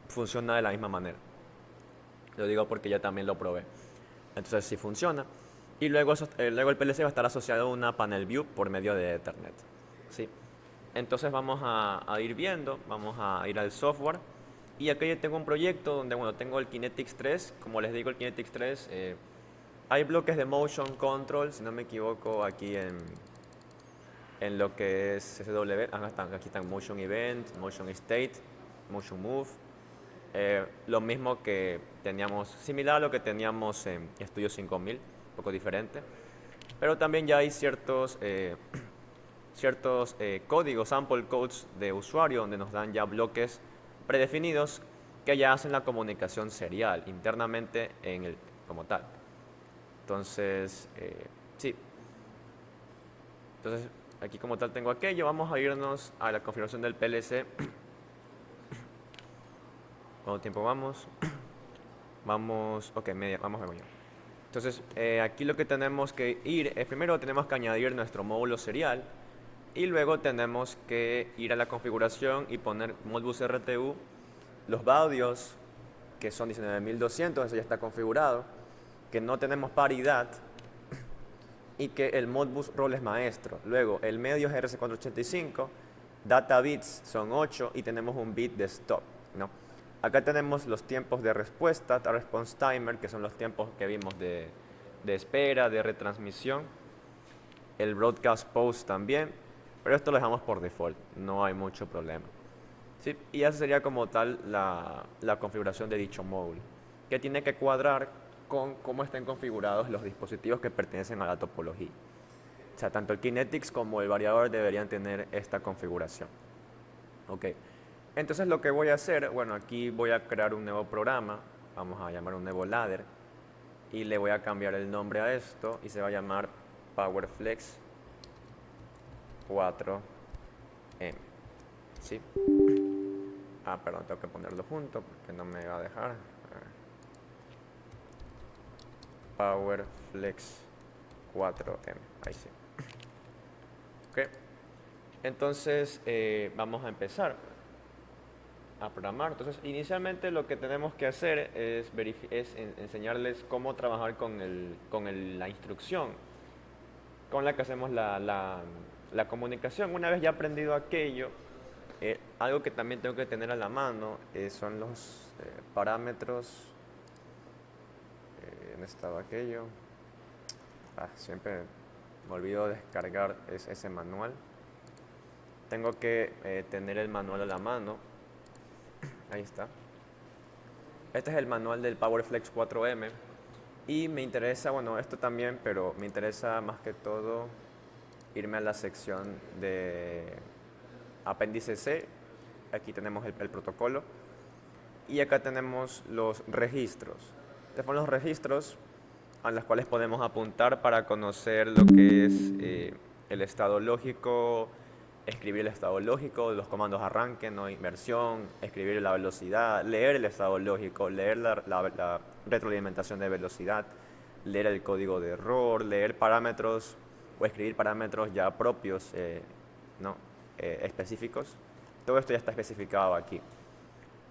Funciona de la misma manera. Lo digo porque ya también lo probé. Entonces sí funciona. Y luego el PLC va a estar asociado a una panel view por medio de Ethernet, ¿sí? Entonces vamos a ir viendo, vamos a ir al software. Y aquí yo tengo un proyecto donde, bueno, tengo el Kinetics 3. Como les digo, el Kinetics 3, hay bloques de motion control, si no me equivoco, aquí en lo que es SW. Aquí están motion event, motion state, motion move. Lo mismo que teníamos, similar a lo que teníamos en Studio 5000, un poco diferente. Pero también ya hay ciertos códigos, sample codes de usuario, donde nos dan ya bloques predefinidos que ya hacen la comunicación serial internamente como tal. Entonces, sí. Entonces, aquí como tal tengo aquello. Vamos a irnos a la configuración del PLC. ¿Cuánto tiempo vamos? Vamos, ok, vamos a ver. Entonces, aquí lo que tenemos que ir es, primero tenemos que añadir nuestro módulo serial. Y luego tenemos que ir a la configuración y poner Modbus RTU, los baudios, que son 19200, eso ya está configurado, que no tenemos paridad y que el Modbus rol es maestro. Luego el medio es RC485, data bits son 8 y tenemos un bit de stop, ¿no? Acá tenemos los tiempos de respuesta, response timer, que son los tiempos que vimos de espera, de retransmisión. El broadcast post también. Pero esto lo dejamos por default, no hay mucho problema, ¿sí? Y esa sería como tal la configuración de dicho módulo, que tiene que cuadrar con cómo estén configurados los dispositivos que pertenecen a la topología. O sea, tanto el Kinetics como el variador deberían tener esta configuración. Ok, entonces lo que voy a hacer, bueno, aquí voy a crear un nuevo programa, vamos a llamar un nuevo ladder, y le voy a cambiar el nombre a esto, y se va a llamar PowerFlex 4M, ¿sí? Perdón, tengo que ponerlo junto porque no me va a dejar. PowerFlex 4M, ahí sí. Ok, entonces vamos a empezar a programar. Entonces, inicialmente lo que tenemos que hacer es enseñarles cómo trabajar con la instrucción con la que hacemos la comunicación. Una vez ya aprendido aquello, algo que también tengo que tener a la mano son los parámetros. ¿Dónde estaba aquello? Siempre me olvido descargar ese manual. Tengo que tener el manual a la mano. Ahí está. Este es el manual del PowerFlex 4M. Y me interesa, bueno, esto también, pero me interesa más que todo irme a la sección de apéndice C. Aquí tenemos el protocolo. Y acá tenemos los registros. Estos son los registros a los cuales podemos apuntar para conocer lo que es el estado lógico, escribir el estado lógico, los comandos arranque, no inversión, escribir la velocidad, leer el estado lógico, leer la retroalimentación de velocidad, leer el código de error, leer parámetros o escribir parámetros ya propios, específicos. Todo esto ya está especificado aquí.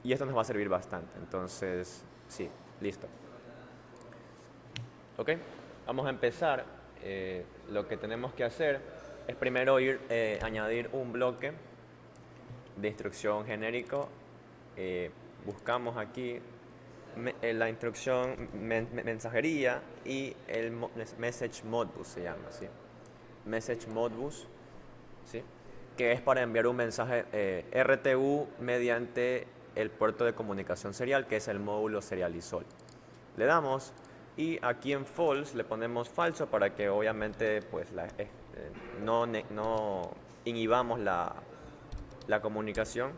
Y esto nos va a servir bastante. Entonces, sí, listo. Ok, vamos a empezar. Lo que tenemos que hacer es primero añadir un bloque de instrucción genérico. Buscamos aquí la instrucción mensajería y el message modbus se llama, ¿sí? Message modbus, ¿sí? que es para enviar un mensaje RTU mediante el puerto de comunicación serial, que es el módulo serial ISOL. Le damos y aquí en false le ponemos falso para que obviamente pues no inhibamos la comunicación.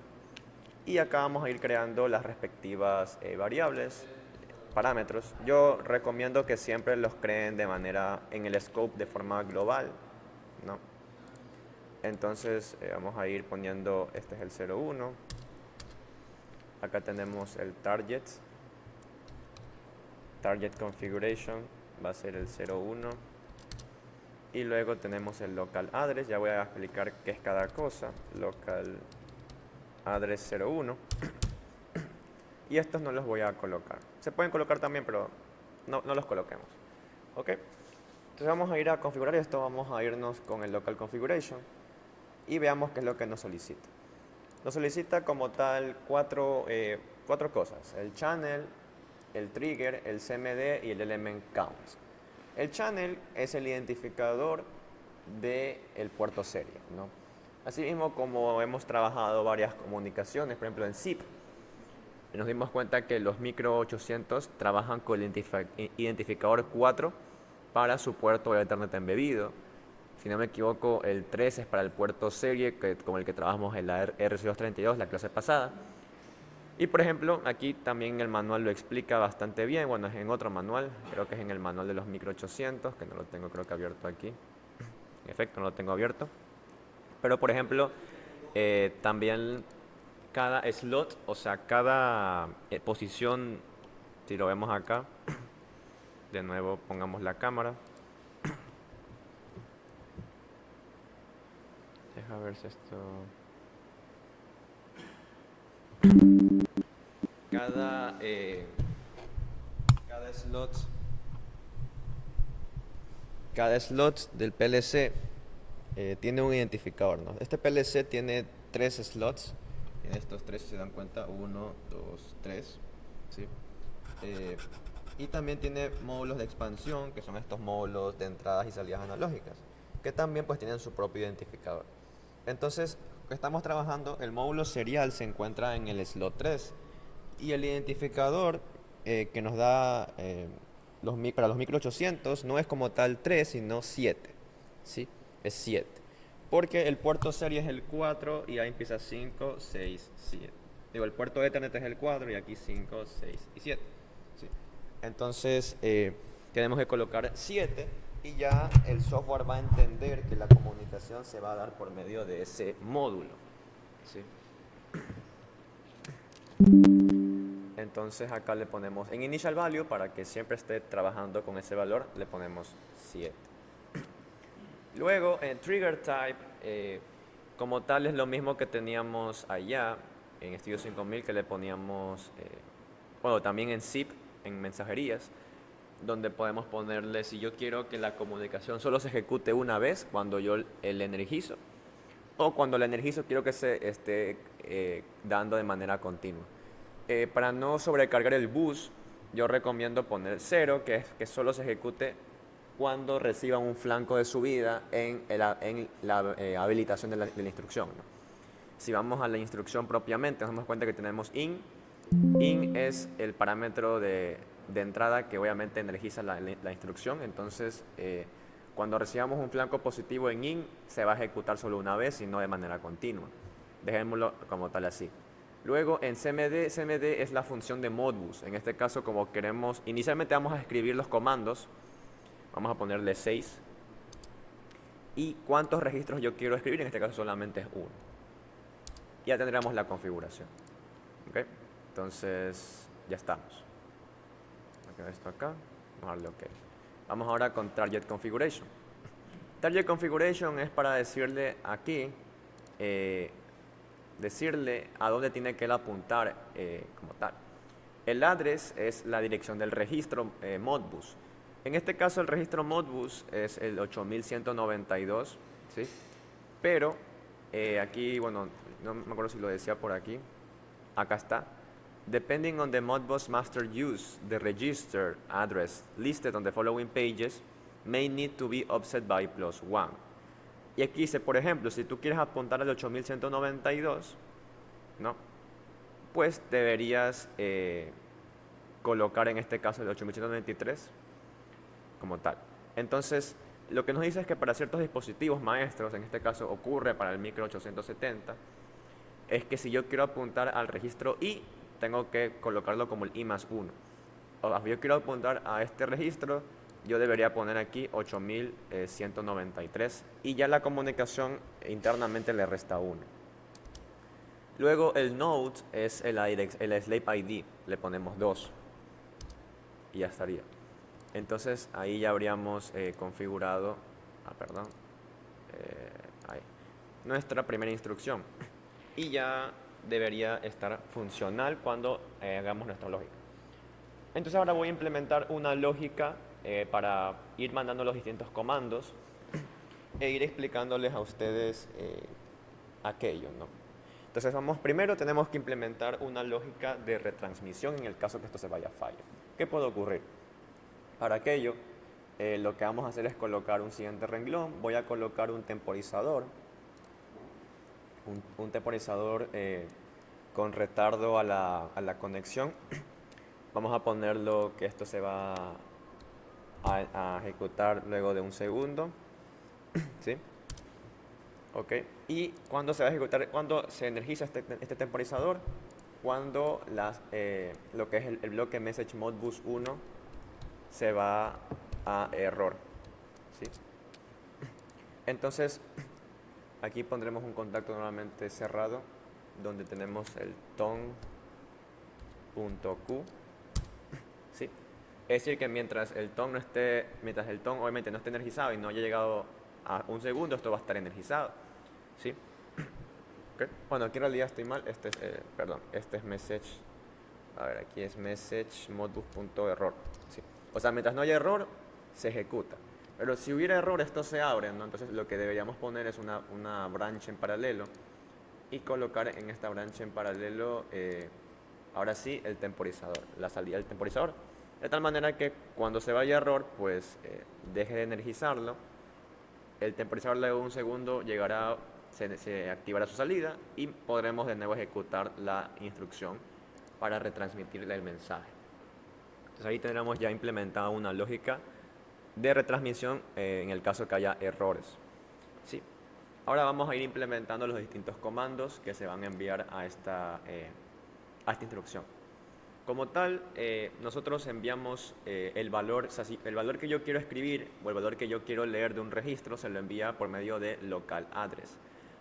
Y acá vamos a ir creando las respectivas variables, parámetros. Yo recomiendo que siempre los creen de manera en el scope de forma global, ¿no? Entonces vamos a ir poniendo, este es el 01. Acá tenemos el target configuration, va a ser el 01. Y luego tenemos el local address, ya voy a explicar qué es cada cosa. Local address 01. Y estos no los voy a colocar. Se pueden colocar también, pero no los coloquemos. ¿Ok? Entonces vamos a ir a configurar esto, vamos a irnos con el local configuration y veamos qué es lo que nos solicita. Nos solicita como tal cuatro cosas: el channel, el trigger, el CMD y el element count. El channel es el identificador del puerto serie, ¿no? Asimismo, como hemos trabajado varias comunicaciones, por ejemplo en ZIP, nos dimos cuenta que los micro 800 trabajan con el identificador 4 para su puerto de Ethernet embebido. Si no me equivoco, el 3 es para el puerto serie, con el que trabajamos en la RC232, la clase pasada. Y por ejemplo, aquí también el manual lo explica bastante bien. Bueno, es en otro manual, creo que es en el manual de los micro 800, que no lo tengo creo que abierto aquí. En efecto, no lo tengo abierto. Pero por ejemplo, también cada slot, o sea, cada posición, si lo vemos acá, de nuevo pongamos la cámara. Deja ver si esto... Cada slot del PLC tiene un identificador, ¿no? Este PLC tiene 3 slots. En estos 3, si se dan cuenta, 1, 2, 3, ¿sí? Y también tiene módulos de expansión, que son estos módulos de entradas y salidas analógicas, que también pues tienen su propio identificador. Entonces, estamos trabajando, el módulo serial se encuentra en el slot 3 y el identificador que nos da para los micro 800 no es como tal 3, sino 7, ¿sí? Es 7. Porque el puerto serie es el 4 y ahí empieza 5, 6, 7. Digo, el puerto Ethernet es el 4 y aquí 5, 6 y 7. ¿Sí? Entonces, tenemos que colocar 7 y ya el software va a entender que la comunicación se va a dar por medio de ese módulo. ¿Sí? Entonces acá le ponemos en initial value, para que siempre esté trabajando con ese valor, le ponemos 7. Luego en trigger type, como tal es lo mismo que teníamos allá en Studio 5000, que le poníamos, bueno, también en zip, en mensajerías, donde podemos ponerle, si yo quiero que la comunicación solo se ejecute una vez cuando yo el energizo, o cuando el energizo quiero que se esté dando de manera continua. Para no sobrecargar el bus, yo recomiendo poner 0, que es que solo se ejecute cuando reciba un flanco de subida en la habilitación de la instrucción, ¿no? Si vamos a la instrucción propiamente, nos damos cuenta que tenemos in. In es el parámetro de entrada que obviamente energiza la instrucción. Entonces, cuando recibamos un flanco positivo en in, se va a ejecutar solo una vez y no de manera continua. Dejémoslo como tal así. Luego en CMD, CMD es la función de Modbus. En este caso, como queremos, inicialmente vamos a escribir los comandos. Vamos a ponerle 6. ¿Y cuántos registros yo quiero escribir? En este caso solamente es 1. Ya tendremos la configuración. ¿Okay? Entonces, ya estamos. Esto acá, vamos a darle OK. Vamos ahora con Target Configuration. Target Configuration es para decirle aquí, decirle a dónde tiene que él apuntar como tal. El address es la dirección del registro Modbus. En este caso el registro Modbus es el 8192, ¿sí? Pero aquí, bueno, no me acuerdo si lo decía por aquí. Acá está. Depending on the Modbus master use, the register address listed on the following pages may need to be offset by +1. Y aquí dice, por ejemplo, si tú quieres apuntar al 8192, ¿no? Pues deberías colocar en este caso el 8193 como tal. Entonces, lo que nos dice es que para ciertos dispositivos maestros, en este caso ocurre para el micro 870, es que si yo quiero apuntar al registro I, tengo que colocarlo como el I+1. O si yo quiero apuntar a este registro, yo debería poner aquí 8193 y ya la comunicación internamente le resta 1. Luego el node es el slave ID, le ponemos 2 y ya estaría. Entonces ahí ya habríamos configurado, ahí, nuestra primera instrucción y ya debería estar funcional cuando hagamos nuestra lógica. Entonces ahora voy a implementar una lógica para ir mandando los distintos comandos e ir explicándoles a ustedes aquello, ¿no? Entonces primero tenemos que implementar una lógica de retransmisión en el caso que esto se vaya a fallo. ¿Qué puede ocurrir? Para aquello, lo que vamos a hacer es colocar un siguiente renglón. Voy a colocar un temporizador, un temporizador con retardo a la conexión. Vamos a ponerlo que esto se va a ejecutar luego de 1 segundo. ¿Sí? Ok. ¿Y cuándo se va a ejecutar? Cuando se energiza este temporizador, cuando lo que es el bloque message modbus 1 se va a error. ¿Sí? Entonces, aquí pondremos un contacto nuevamente cerrado, donde tenemos el ton.q. ¿Sí? Es decir, que mientras el ton obviamente no esté energizado y no haya llegado a 1 segundo, esto va a estar energizado. ¿Sí? Okay. Bueno, aquí en realidad estoy mal. Este es message. A ver, aquí es message modbus.error. ¿Sí? O sea, mientras no haya error, se ejecuta. Pero si hubiera error, esto se abre, ¿no? Entonces lo que deberíamos poner es una branch en paralelo y colocar en esta branch en paralelo, ahora sí, el temporizador, la salida del temporizador. De tal manera que cuando se vaya error, pues deje de energizarlo. El temporizador luego de 1 segundo se activará su salida y podremos de nuevo ejecutar la instrucción para retransmitirle el mensaje. Entonces ahí tendremos ya implementada una lógica de retransmisión en el caso que haya errores. ¿Sí? Ahora vamos a ir implementando los distintos comandos que se van a enviar a esta instrucción. Como tal, nosotros enviamos el valor, o sea, el valor que yo quiero escribir o el valor que yo quiero leer de un registro se lo envía por medio de local address.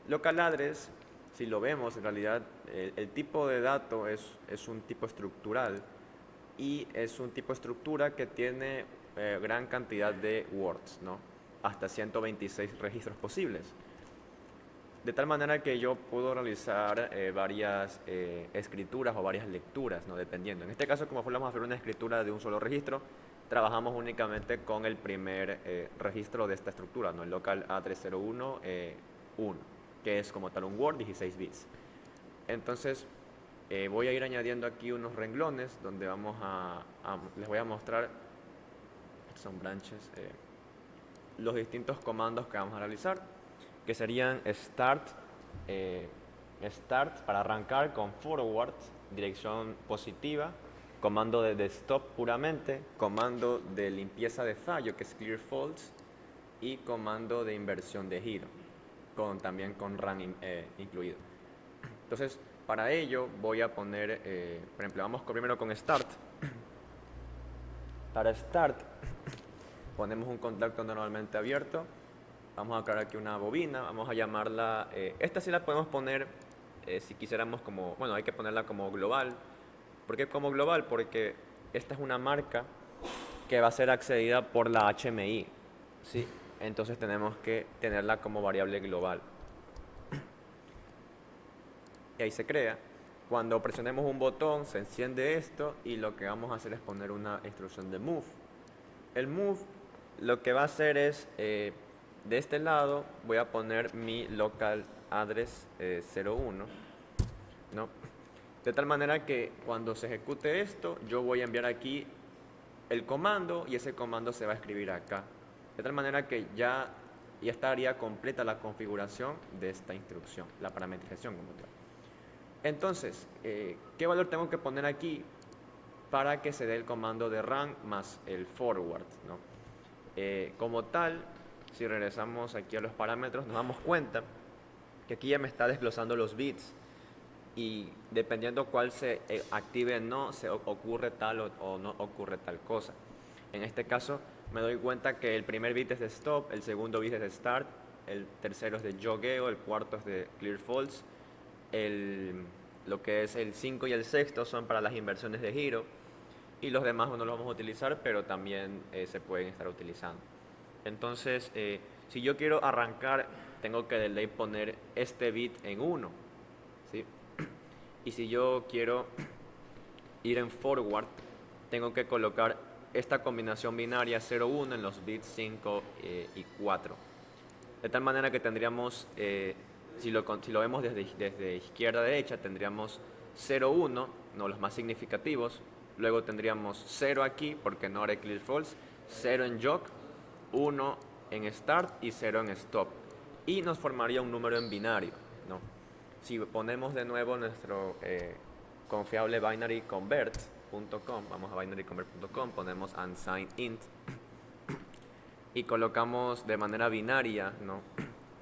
Local address, si lo vemos, en realidad el tipo de dato es un tipo estructural y es un tipo de estructura que tiene gran cantidad de words, ¿no? Hasta 126 registros posibles. De tal manera que yo puedo realizar varias escrituras o varias lecturas, ¿no? Dependiendo. En este caso, como vamos a hacer una escritura de un solo registro, trabajamos únicamente con el primer registro de esta estructura, ¿no? El local A301 1, que es como tal un Word 16 bits. Entonces, voy a ir añadiendo aquí unos renglones donde les voy a mostrar, son branches, los distintos comandos que vamos a realizar, que serían start para arrancar con forward, dirección positiva, comando de stop puramente, comando de limpieza de fallo, que es clear faults, y comando de inversión de giro, también con run incluido. Entonces, para ello voy a poner, por ejemplo, vamos primero con start. Para start ponemos un contacto normalmente abierto. Vamos a crear aquí una bobina, vamos a llamarla, esta sí la podemos poner si quisiéramos como, bueno, hay que ponerla como global. ¿Por qué como global? Porque esta es una marca que va a ser accedida por la HMI, ¿sí? Entonces tenemos que tenerla como variable global. Y ahí se crea. Cuando presionemos un botón se enciende esto y lo que vamos a hacer es poner una instrucción de move. El move lo que va a hacer es, de este lado voy a poner mi local address 01, ¿no? De tal manera que cuando se ejecute esto, yo voy a enviar aquí el comando y ese comando se va a escribir acá. De tal manera que ya Y estaría completa la configuración de esta instrucción, la parametrización como tal. Entonces, ¿qué valor tengo que poner aquí para que se dé el comando de run más el forward, ¿no? Como tal, si regresamos aquí a los parámetros, nos damos cuenta que aquí ya me está desglosando los bits y dependiendo cuál se active o no, se ocurre tal o no ocurre tal cosa. En este caso me doy cuenta que el primer bit es de stop, el segundo bit es de start, el tercero es de jogueo, el cuarto es de clear false, lo que es el 5 y el sexto son para las inversiones de giro y los demás no los vamos a utilizar, pero también se pueden estar utilizando. Entonces, si yo quiero arrancar, tengo que de ley poner este bit en 1, ¿sí? Y si yo quiero ir en forward, tengo que colocar esta combinación binaria 0-1 en los bits 5 y 4. De tal manera que tendríamos, si lo vemos desde izquierda a derecha, tendríamos 0-1, no los más significativos. Luego tendríamos 0 aquí, porque no haré clear false, 0 en jog, 1 en start y 0 en stop. Y nos formaría un número en binario, ¿no? Si ponemos de nuevo nuestro confiable binaryconvert.com, vamos a binaryconvert.com, ponemos unsigned int y colocamos de manera binaria, ¿no?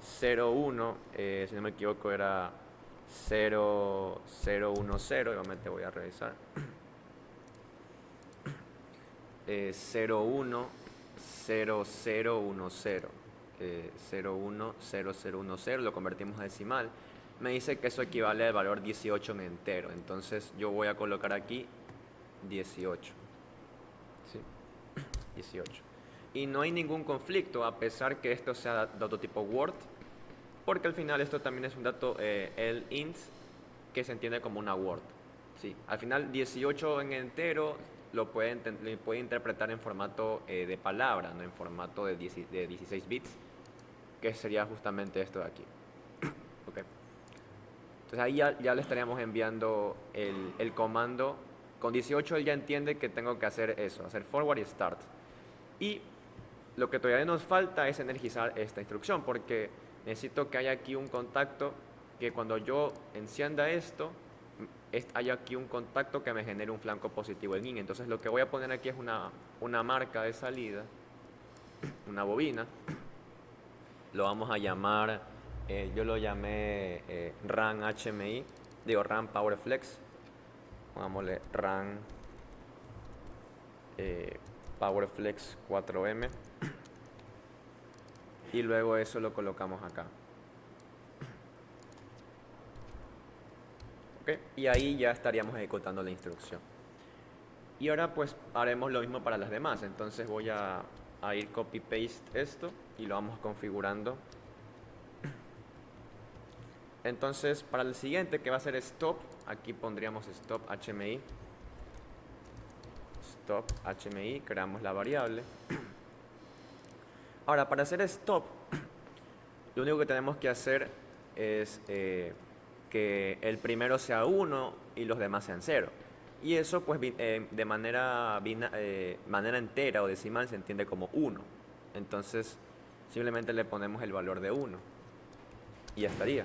0, 1, si no me equivoco era 0, 0, 1, 0, igualmente voy a revisar. 0, 1, 0, 0, 1, 0. 0, 1, 0, 0, 1, 0, lo convertimos a decimal. Me dice que eso equivale al valor 18 en entero, entonces yo voy a colocar aquí 18. ¿Sí? 18. Y no hay ningún conflicto a pesar que esto sea dato tipo Word, porque al final esto también es un dato el int que se entiende como una Word. Sí, al final 18 en entero lo puede interpretar en formato de palabra, no en formato de 16 bits, que sería justamente esto de aquí. Okay. Entonces ahí ya le estaríamos enviando el comando. Con 18 él ya entiende que tengo que hacer eso, hacer forward y start. Y lo que todavía nos falta es energizar esta instrucción, porque necesito que haya aquí un contacto que cuando yo encienda esto, haya aquí un contacto que me genere un flanco positivo en in. Entonces lo que voy a poner aquí es una marca de salida, una bobina. Lo vamos a llamar, yo lo llamé RAN HMI, digo RAN Power Flex. Pongámosle RAN Power Flex 4M. Y luego eso lo colocamos acá. ¿Okay? Y ahí ya estaríamos ejecutando la instrucción. Y ahora pues haremos lo mismo para las demás. Entonces voy a ir copy paste esto y lo vamos configurando. Entonces para el siguiente, que va a ser stop, aquí pondríamos stop HMI. Stop HMI, creamos la variable. Ahora para hacer stop, lo único que tenemos que hacer es que el primero sea 1 y los demás sean 0. Y eso pues de manera entera o decimal se entiende como 1. Entonces simplemente le ponemos el valor de 1 y ya estaría.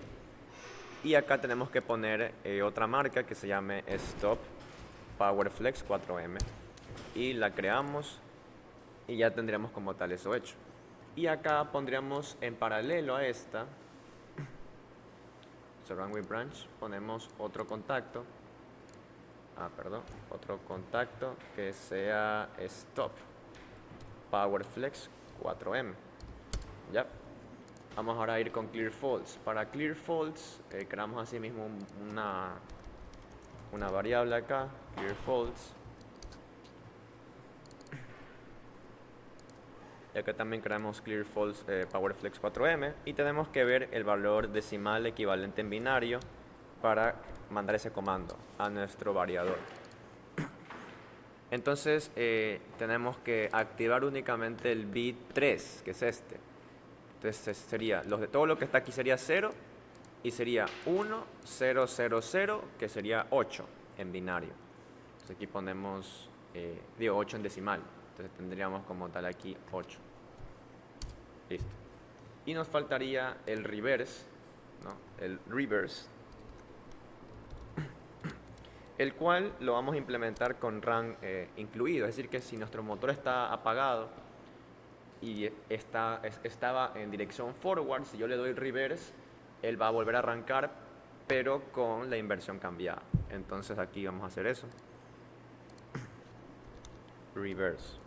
Y acá tenemos que poner otra marca que se llame stop powerflex 4m y la creamos y ya tendríamos como tal eso hecho. Y acá pondríamos en paralelo a esta run with branch, ponemos otro contacto, otro contacto que sea stop powerflex 4m. Ya. Vamos ahora a ir con clear false. Para clear false creamos así mismo una variable acá, clear false. Y acá también creamos clear false powerflex 4m y tenemos que ver el valor decimal equivalente en binario para mandar ese comando a nuestro variador. Entonces tenemos que activar únicamente el bit 3, que es este. Entonces sería, todo lo que está aquí sería 0 y sería 1, 0, 0, 0, que sería 8 en binario. Entonces aquí ponemos, 8 en decimal. Entonces tendríamos como tal aquí 8. Listo. Y nos faltaría el reverse, ¿no? El reverse, el cual lo vamos a implementar con run incluido. Es decir, que si nuestro motor está apagado y estaba en dirección forward, si yo le doy reverse, él va a volver a arrancar, pero con la inversión cambiada. Entonces aquí vamos a hacer eso. Reverse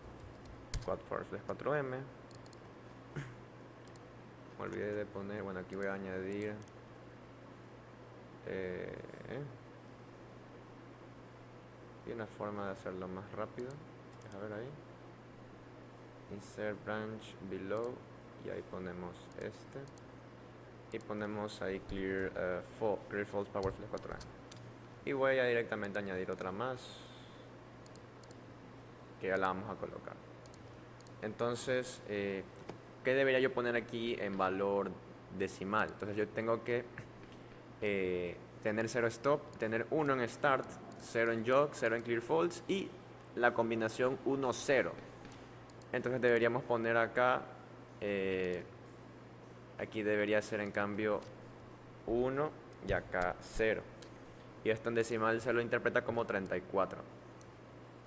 quad force 4M. Me olvidé de poner, bueno, aquí voy a añadir y una forma de hacerlo más rápido. A ver ahí. Insert branch below y ahí ponemos este y ponemos ahí clear false power flex 4M. Y voy a directamente añadir otra más que ya la vamos a colocar. Entonces, ¿qué debería yo poner aquí en valor decimal? Entonces yo tengo que tener 0 stop, tener 1 en start, 0 en jog, 0 en clear false y la combinación 1-0. Entonces deberíamos poner acá, aquí debería ser en cambio 1 y acá 0. Y esto en decimal se lo interpreta como 34.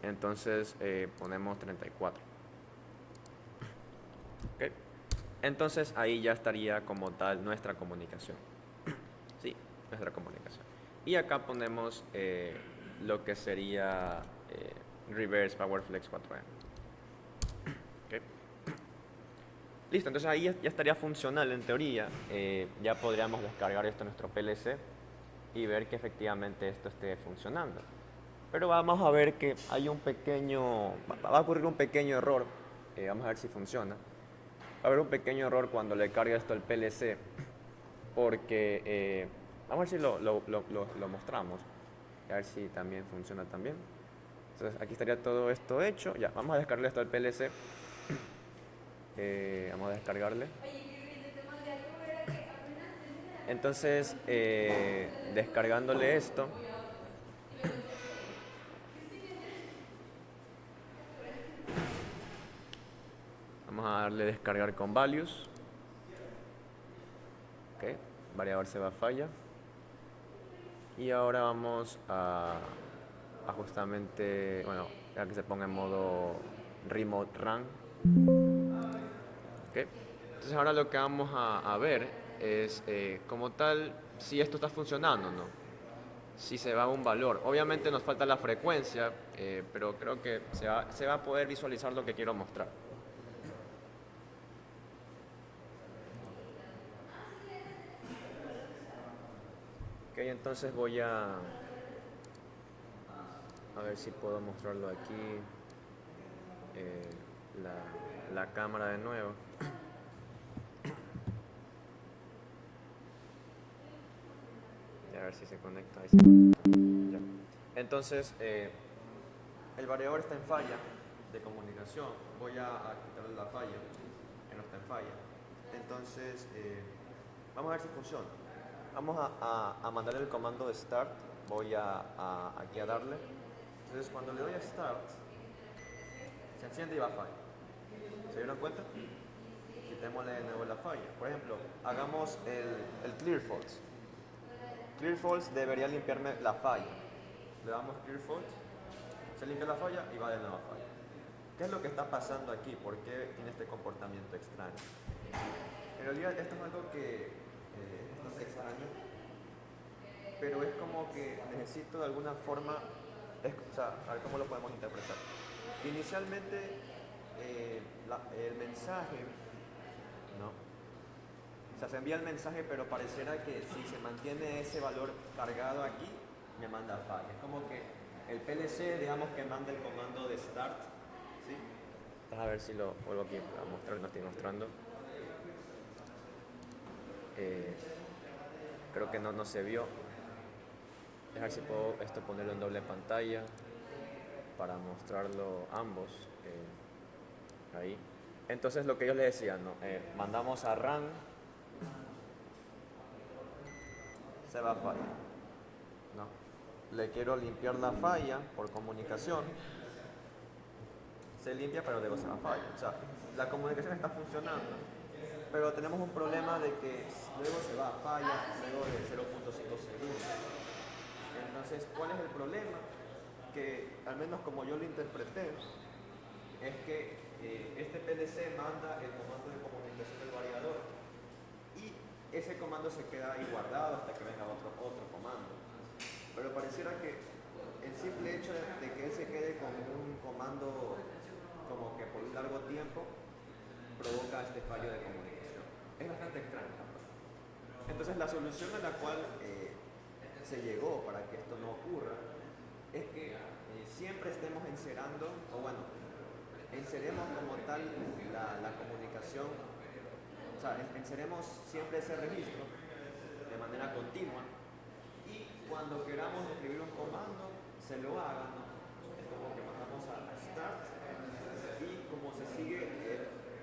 Entonces ponemos 34. ¿Okay? Entonces ahí ya estaría como tal nuestra comunicación. Sí, nuestra comunicación. Y acá ponemos lo que sería reverse power flex 4M. ¿Okay? Listo, entonces ahí ya estaría funcional en teoría. Ya podríamos descargar esto en nuestro PLC y ver que efectivamente esto esté funcionando. Pero vamos a ver que hay un pequeño, va a ocurrir un pequeño error. Vamos a ver si funciona. Va a haber un pequeño error cuando le cargue esto al PLC, porque vamos a ver si lo mostramos, a ver si también funciona también. Entonces aquí estaría todo esto hecho. Ya, vamos a descargarle esto al PLC. Vamos a descargarle. Entonces, descargándole esto, vamos a darle descargar con values. Ok, variador se va a falla. Y ahora vamos a justamente, bueno, ya que se ponga en modo remote run. Okay. Entonces ahora lo que vamos a ver es como tal si esto está funcionando o no, si se va a un valor. Obviamente nos falta la frecuencia, pero creo que se va a poder visualizar lo que quiero mostrar. Ok, entonces voy a ver si puedo mostrarlo aquí, la cámara de nuevo. A ver si se conecta. Ahí se conecta. Ya. Entonces, el variador está en falla de comunicación. Voy a quitarle la falla, que no está en falla. Entonces, vamos a ver si funciona. Vamos a mandarle el comando de start. Voy aquí a darle. Entonces, cuando le doy a start, se enciende y va a falla. ¿Se dieron cuenta? Quitémosle de nuevo la falla. Por ejemplo, hagamos el clear false. Clear false debería limpiarme la falla. Le damos clear false, se limpia la falla y va de nuevo a falla. ¿Qué es lo que está pasando aquí? ¿Por qué tiene este comportamiento extraño? En realidad esto es algo que es bastante extraño, pero es como que necesito de alguna forma, o sea, a ver cómo lo podemos interpretar. Inicialmente el mensaje, ¿no? O sea, se envía el mensaje, pero pareciera que si se mantiene ese valor cargado aquí, me manda falla. Es como que el PLC, digamos que manda el comando de start, ¿sí? A ver si lo vuelvo aquí a mostrar, no estoy mostrando. Creo que no se vio. A ver si puedo esto ponerlo en doble pantalla para mostrarlo ambos. Ahí. Entonces lo que yo les decía, ¿no? Mandamos a run, se va a falla, ¿no? Le quiero limpiar la falla por comunicación, se limpia pero luego se va a falla. O sea, la comunicación está funcionando, pero tenemos un problema de que luego se va a falla luego de 0.5 segundos. Entonces, ¿cuál es el problema? Que al menos como yo lo interpreté, es que este PLC manda el comando de comunicación del variador y ese comando se queda ahí guardado hasta que venga otro comando. Pero pareciera que el simple hecho de que él se quede con un comando como que por un largo tiempo provoca este fallo de comunicación. Es bastante extraño, ¿no? Entonces la solución a la cual se llegó para que esto no ocurra es que siempre estemos encerando, o bueno, enceremos como tal la comunicación, o sea, enceremos siempre ese registro de manera continua y cuando queramos escribir un comando se lo haga, ¿no? Es como que mandamos a start y como se sigue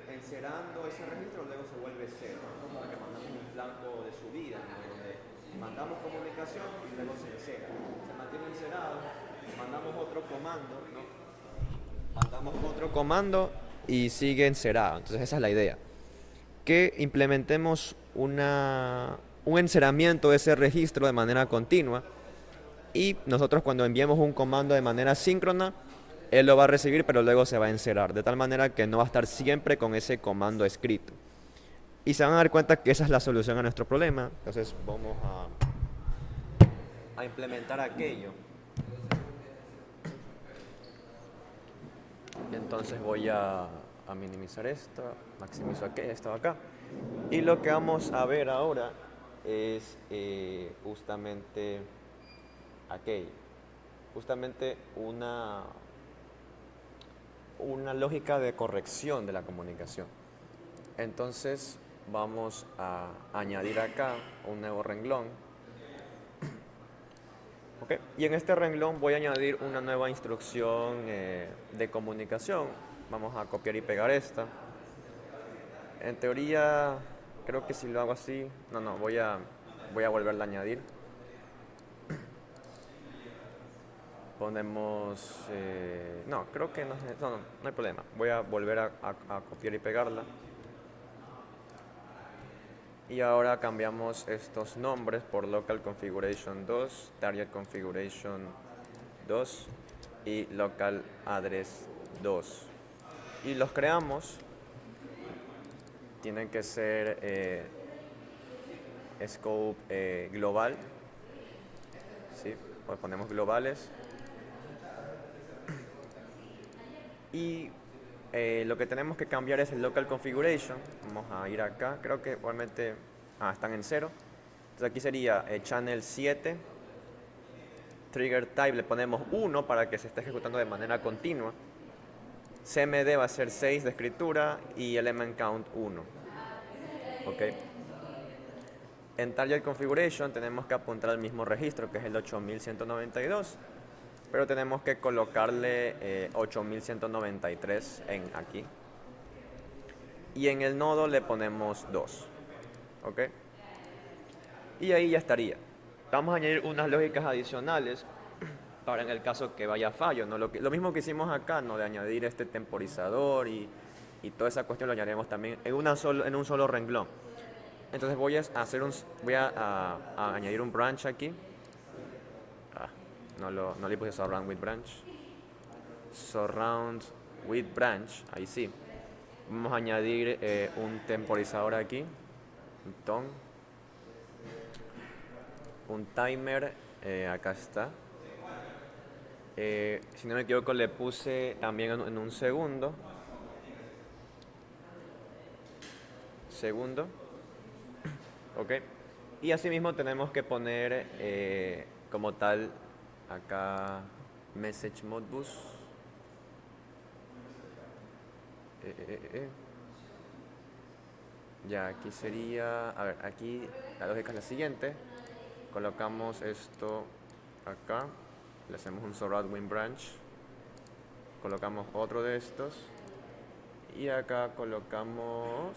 encerando ese registro luego se vuelve cero, ¿no? Como que mandamos un flanco de subida, ¿no? Donde mandamos comunicación y luego se encera, se mantiene encerado, mandamos otro comando, ¿no? Mandamos otro comando y sigue encerado. Entonces esa es la idea. Que implementemos un enceramiento de ese registro de manera continua y nosotros cuando enviemos un comando de manera síncrona, él lo va a recibir pero luego se va a encerar, de tal manera que no va a estar siempre con ese comando escrito. Y se van a dar cuenta que esa es la solución a nuestro problema. Entonces vamos a implementar aquello. Entonces voy a minimizar esto, maximizo aquello, esto acá. Y lo que vamos a ver ahora es justamente aquello. Justamente una lógica de corrección de la comunicación. Entonces vamos a añadir acá un nuevo renglón. Okay. Y en este renglón voy a añadir una nueva instrucción de comunicación. Vamos a copiar y pegar esta. En teoría, creo que si lo hago así, no, voy a volverla a añadir. Ponemos, no, creo que no hay problema. Voy a volver a copiar y pegarla. Y ahora cambiamos estos nombres por Local Configuration 2, Target Configuration 2 y Local Address 2. Y los creamos. Tienen que ser scope global. ¿Sí? Pues ponemos globales. Y lo que tenemos que cambiar es el local configuration. Vamos a ir acá, creo que igualmente están en 0. Entonces aquí sería channel 7, trigger type le ponemos 1 para que se esté ejecutando de manera continua. CMD va a ser 6 de escritura y element count 1. Ok. En target configuration tenemos que apuntar al mismo registro que es el 8192. Pero tenemos que colocarle 8193 aquí. Y en el nodo le ponemos 2. ¿Ok? Y ahí ya estaría. Vamos a añadir unas lógicas adicionales para en el caso que vaya fallo, ¿no? Lo mismo que hicimos acá, ¿no? De añadir este temporizador y toda esa cuestión lo añadiremos también en un solo renglón. Entonces voy a añadir un branch aquí. No le puse surround with branch. Surround with branch, ahí sí. Vamos a añadir un temporizador aquí, un ton, un timer, acá está. Si no me equivoco le puse también en un segundo. Ok. Y asimismo tenemos que poner como tal acá message modbus. Ya aquí sería, a ver, aquí la lógica es la siguiente. Colocamos esto acá, le hacemos un surround with branch, colocamos otro de estos y acá colocamos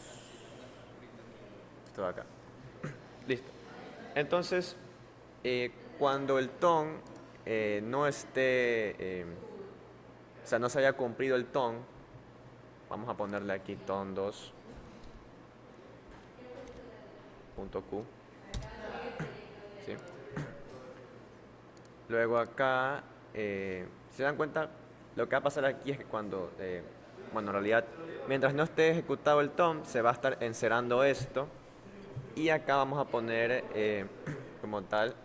esto de acá. Listo. Entonces, cuando el ton no esté, o sea, no se haya cumplido el ton, vamos a ponerle aquí ton 2. 2.q. ¿Sí? Luego acá, si se dan cuenta, lo que va a pasar aquí es que cuando, bueno, en realidad, mientras no esté ejecutado el tom, se va a estar encerando esto. Y acá vamos a poner como tal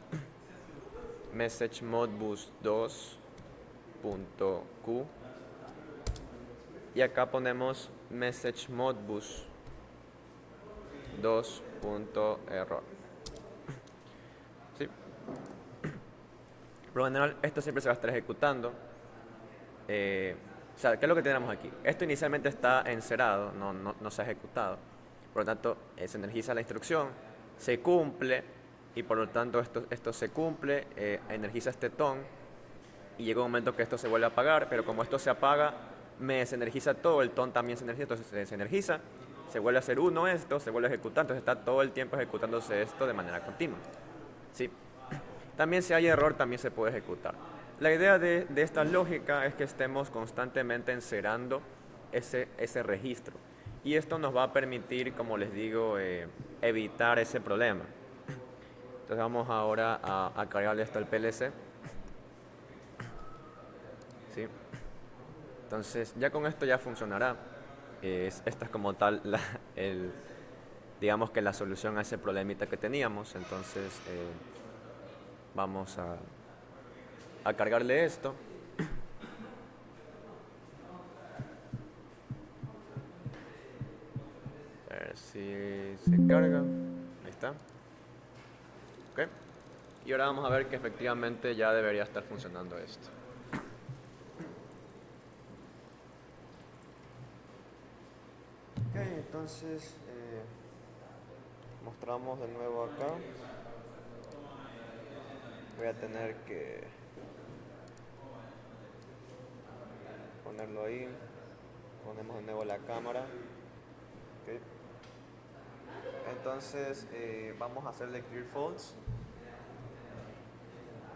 message modbus 2.q. Y acá ponemos message modbus 2.error. ¿Sí? Por lo general, esto siempre se va a estar ejecutando. O sea, ¿qué es lo que tenemos aquí? Esto inicialmente está encerado, no se ha ejecutado. Por lo tanto, se energiza la instrucción, se cumple, y por lo tanto esto se cumple, energiza este ton, y llega un momento que esto se vuelve a apagar, pero como esto se apaga, me desenergiza todo, el ton también se energiza, entonces se desenergiza, se vuelve a hacer uno esto, se vuelve a ejecutar, entonces está todo el tiempo ejecutándose esto de manera continua. ¿Sí? También si hay error, también se puede ejecutar. La idea de esta lógica es que estemos constantemente encerando ese registro. Y esto nos va a permitir, como les digo, evitar ese problema. Entonces vamos ahora a cargarle esto al PLC. ¿Sí? Entonces ya con esto ya funcionará. Esta es como tal digamos que la solución a ese problemita que teníamos. Entonces vamos a cargarle esto. A ver si se carga. Ahí está. Ok. Y ahora vamos a ver que efectivamente ya debería estar funcionando esto. Ok, entonces mostramos de nuevo acá. Voy a tener que ponerlo ahí. Ponemos de nuevo la cámara. Okay. Entonces vamos a hacerle clear faults.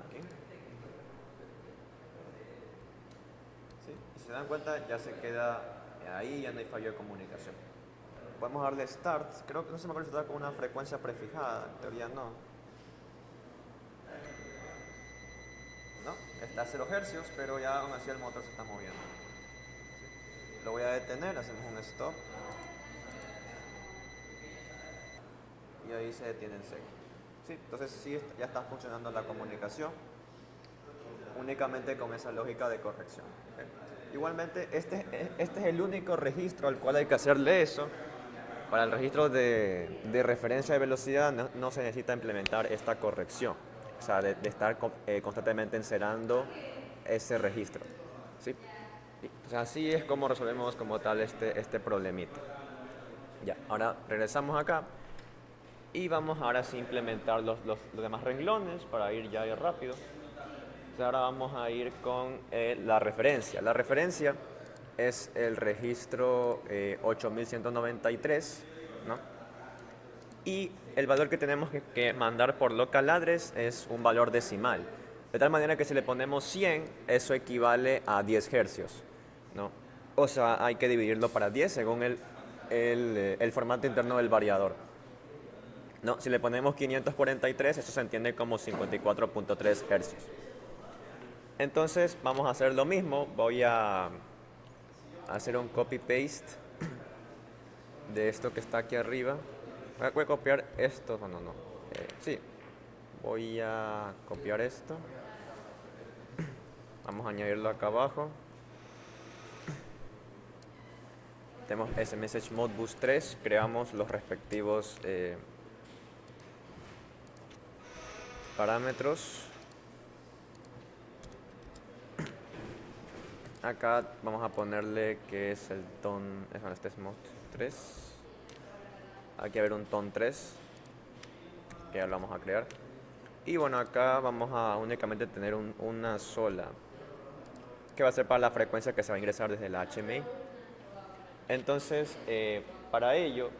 Okay. ¿Sí? Y si se dan cuenta ya se queda ahí, ya no hay fallo de comunicación. Podemos darle start. Creo que no se me acuerdo si está con una frecuencia prefijada. En teoría no. ¿No? Está a 0 Hz, pero ya aún así el motor se está moviendo. ¿Sí? Lo voy a detener, hacemos un stop. Y ahí se detiene en seco. ¿Sí? Entonces sí, ya está funcionando la comunicación únicamente con esa lógica de corrección. ¿Okay? Igualmente, este es el único registro al cual hay que hacerle eso. Para el registro de referencia de velocidad no se necesita implementar esta corrección, o sea, de estar constantemente encerando ese registro. ¿Sí? Entonces así es como resolvemos como tal este problemita. Ya, ahora regresamos acá y vamos ahora sí a implementar los demás renglones para ir ya rápido. Entonces ahora vamos a ir con la referencia. La referencia es el registro 8193, ¿no? Y el valor que tenemos que mandar por local address es un valor decimal. De tal manera que si le ponemos 100, eso equivale a 10 hercios, ¿no? O sea, hay que dividirlo para 10 según el formato interno del variador. No, si le ponemos 543, eso se entiende como 54.3 hercios. Entonces vamos a hacer lo mismo. Voy a hacer un copy-paste de esto que está aquí arriba. Voy a copiar esto. No. Sí. Voy a copiar esto. Vamos a añadirlo acá abajo. Tenemos SMSH Modbus 3. Creamos los respectivos parámetros. Acá vamos a ponerle que es el ton, este es mod 3. Aquí va a haber un ton 3, que ya lo vamos a crear. Y bueno, acá vamos a únicamente tener una sola, que va a ser para la frecuencia que se va a ingresar desde la HMI. Entonces, para ello,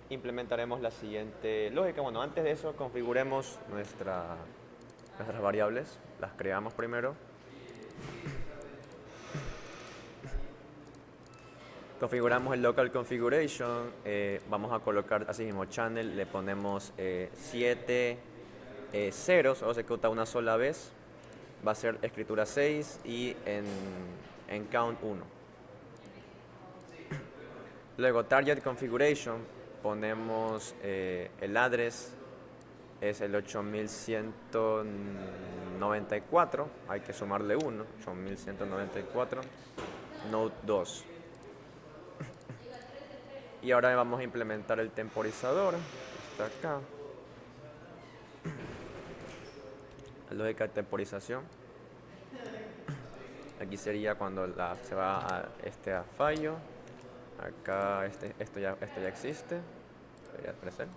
implementaremos la siguiente lógica. Bueno, antes de eso, configuremos nuestras variables. Las creamos primero. Configuramos el local configuration, vamos a colocar así mismo channel, le ponemos 7 ceros, o se ejecuta una sola vez, va a ser escritura 6 y en count 1. Luego target configuration, ponemos el address, es el 8194, hay que sumarle 1, 8194, node 2. Y ahora vamos a implementar el temporizador, está acá. La lógica de temporización. Aquí sería cuando se va a fallo. Acá esto ya existe. Debería aparecer.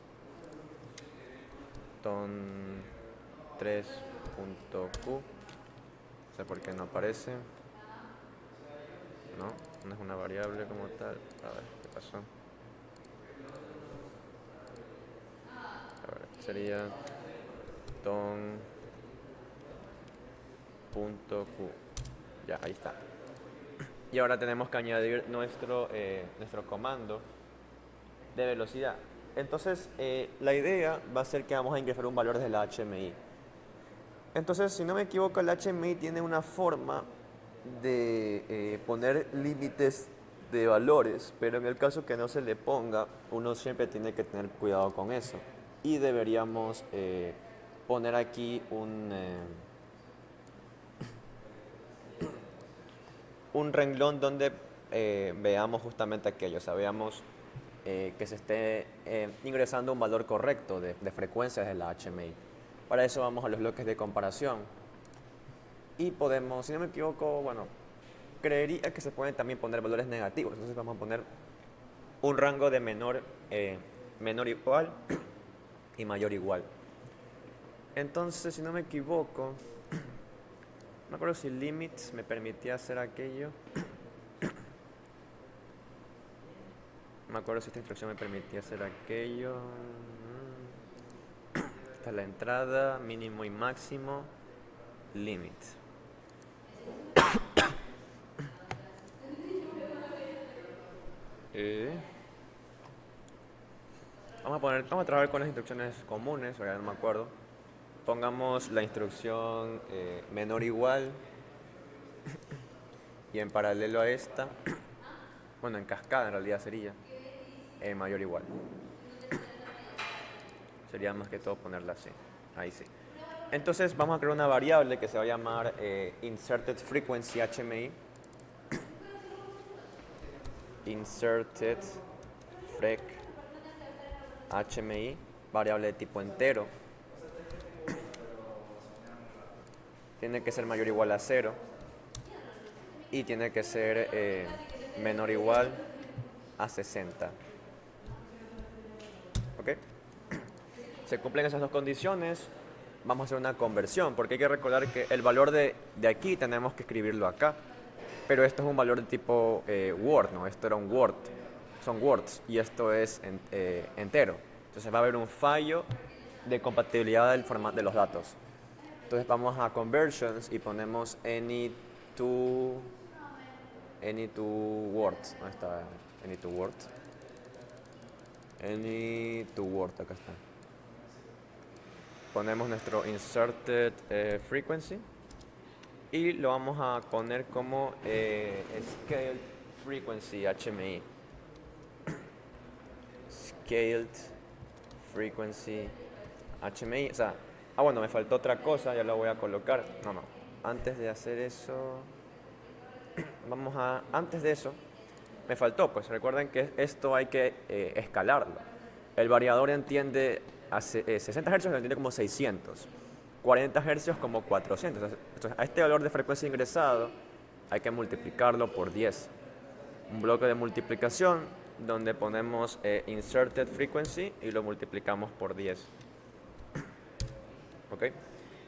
Ton 3.q. No sé por qué no aparece. No es una variable como tal. A ver, ¿qué pasó? A ver, sería ton.q. Ya, ahí está. Y ahora tenemos que añadir nuestro comando de velocidad. Entonces, la idea va a ser que vamos a ingresar un valor desde la HMI. Entonces, si no me equivoco, el HMI tiene una forma de poner límites de valores, pero en el caso que no se le ponga, uno siempre tiene que tener cuidado con eso. Y deberíamos poner aquí un renglón donde veamos justamente aquello, o sea, veamos que se esté ingresando un valor correcto de frecuencias de la HMI. Para eso vamos a los bloques de comparación y podemos, si no me equivoco, bueno, creería que se pueden también poner valores negativos, entonces vamos a poner un rango de menor igual y mayor igual. Entonces, si no me equivoco, no me acuerdo si limits me permitía hacer aquello. No me acuerdo si esta instrucción me permitía hacer aquello. Esta es la entrada, mínimo y máximo, limit. Vamos a trabajar con las instrucciones comunes, ahora no me acuerdo. Pongamos la instrucción menor igual y en paralelo a esta, bueno, en cascada en realidad sería mayor igual. Sería más que todo ponerla así, ahí sí. Entonces vamos a crear una variable que se va a llamar inserted frequency HMI. Inserted frec HMI, variable de tipo entero. Tiene que ser mayor o igual a 0 y tiene que ser menor o igual a 60. ¿Ok? Se cumplen esas dos condiciones, vamos a hacer una conversión, porque hay que recordar que el valor de aquí tenemos que escribirlo acá, pero esto es un valor de tipo Word, ¿no? Esto era un Word, son words, y esto es entero. Entonces va a haber un fallo de compatibilidad del formato de los datos. Entonces vamos a conversions y ponemos any to words. ¿Dónde está any to words? Any to words, acá está. Ponemos nuestro inserted frequency y lo vamos a poner como scaled frequency HMI. Scaled frequency HMI, o sea, bueno, me faltó otra cosa, ya la voy a colocar. No, antes de hacer eso, antes de eso, me faltó, pues recuerden que esto hay que escalarlo. El variador entiende a 60 Hz, lo entiende como 600, 40 Hz como 400. Entonces, a este valor de frecuencia ingresado hay que multiplicarlo por 10. Un bloque de multiplicación donde ponemos inserted frequency y lo multiplicamos por 10. ¿Ok?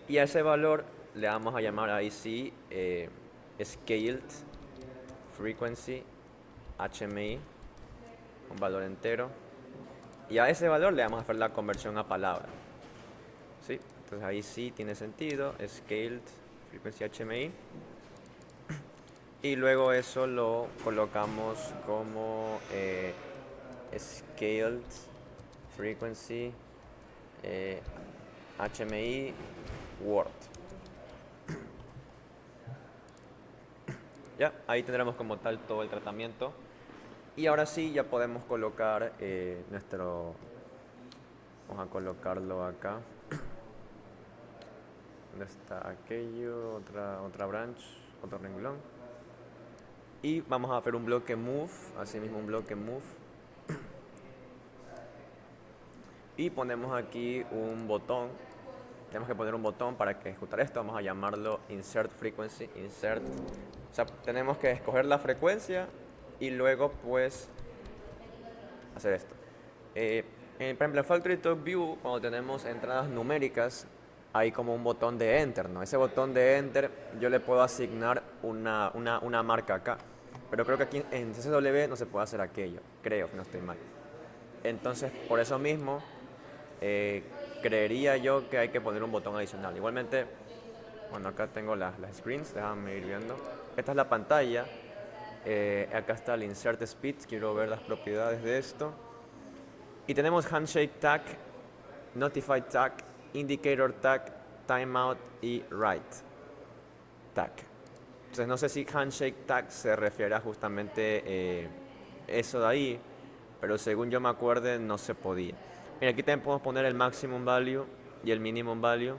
Y a ese valor le vamos a llamar ahí sí scaled frequency HMI, un valor entero. Y a ese valor le vamos a hacer la conversión a palabra. ¿Sí? Entonces ahí sí tiene sentido, scaled frequency HMI. Y luego eso lo colocamos como Scaled Frequency HMI Word. Ya, ahí tendremos como tal todo el tratamiento. Y ahora sí ya podemos colocar nuestro... Vamos a colocarlo acá. ¿Dónde está aquello? Otra branch, otro renglón. Y vamos a hacer un bloque move, así mismo un bloque move. Y ponemos aquí un botón. Tenemos que poner un botón para que ejecutar esto. Vamos a llamarlo insert frequency, insert. O sea, tenemos que escoger la frecuencia y luego pues hacer esto. Por ejemplo, en Factory Talk View, cuando tenemos entradas numéricas, hay como un botón de Enter, ¿no? Ese botón de Enter yo le puedo asignar una marca acá. Pero creo que aquí en CSW no se puede hacer aquello, creo, que no estoy mal. Entonces, por eso mismo, eh, creería yo que hay que poner un botón adicional. Igualmente, bueno, acá tengo las screens, déjame ir viendo. Esta es la pantalla. Acá está el Insert Speed, quiero ver las propiedades de esto. Y tenemos Handshake Tag, Notify Tag, Indicator Tag, Timeout y Write Tag. Entonces no sé si Handshake Tag se refiere a justamente eso de ahí, pero según yo me acuerde no se podía. Mira, aquí también podemos poner el maximum value y el minimum value.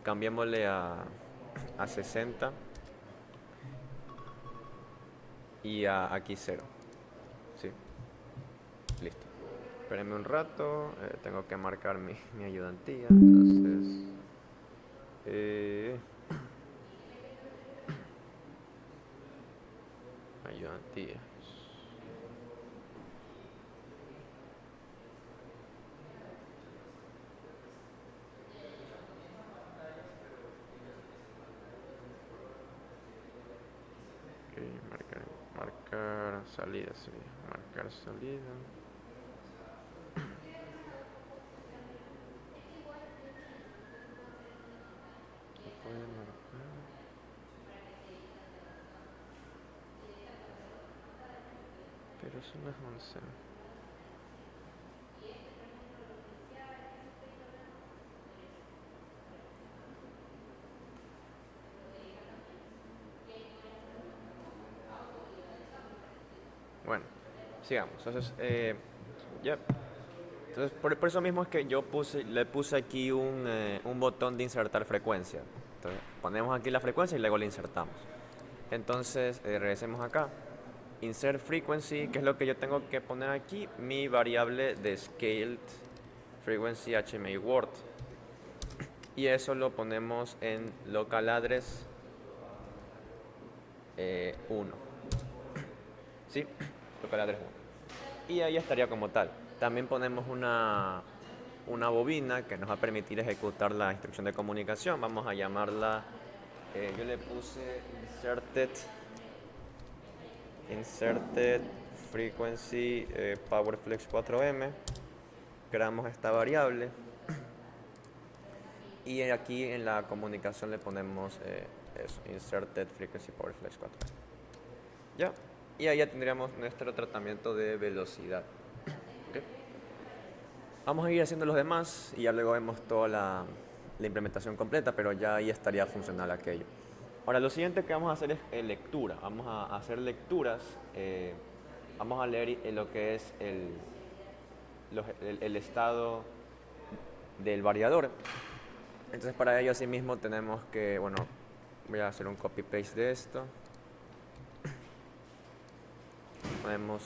Cambiémosle a 60 y aquí 0. Sí, listo. Espérenme un rato, tengo que marcar mi ayudantía. Entonces, ayudantía. Marcar salida, sería. Marcar salida. Puede marcar. Pero eso no es 11. Bueno, sigamos. Entonces, ya. Entonces, por eso mismo es que yo le puse aquí un botón de insertar frecuencia. Entonces, ponemos aquí la frecuencia y luego la insertamos. Entonces, regresemos acá. Insert frequency, que es lo que yo tengo que poner aquí, mi variable de scaled frequency HMI word. Y eso lo ponemos en local address 1. ¿Sí? Local address 1. Y ahí estaría como tal. También ponemos una bobina que nos va a permitir ejecutar la instrucción de comunicación. Vamos a llamarla, yo le puse inserted frequency powerflex 4m. Creamos esta variable y aquí en la comunicación le ponemos eso, inserted frequency powerflex 4m. Ya, y ahí ya tendríamos nuestro tratamiento de velocidad. ¿Okay? Vamos a ir haciendo los demás y ya luego vemos toda la implementación completa, pero ya ahí estaría funcional aquello. Ahora, lo siguiente que vamos a hacer es lectura. Vamos a hacer lecturas. Vamos a leer lo que es el estado del variador. Entonces, para ello, asimismo, tenemos que, bueno, voy a hacer un copy-paste de esto. Ponemos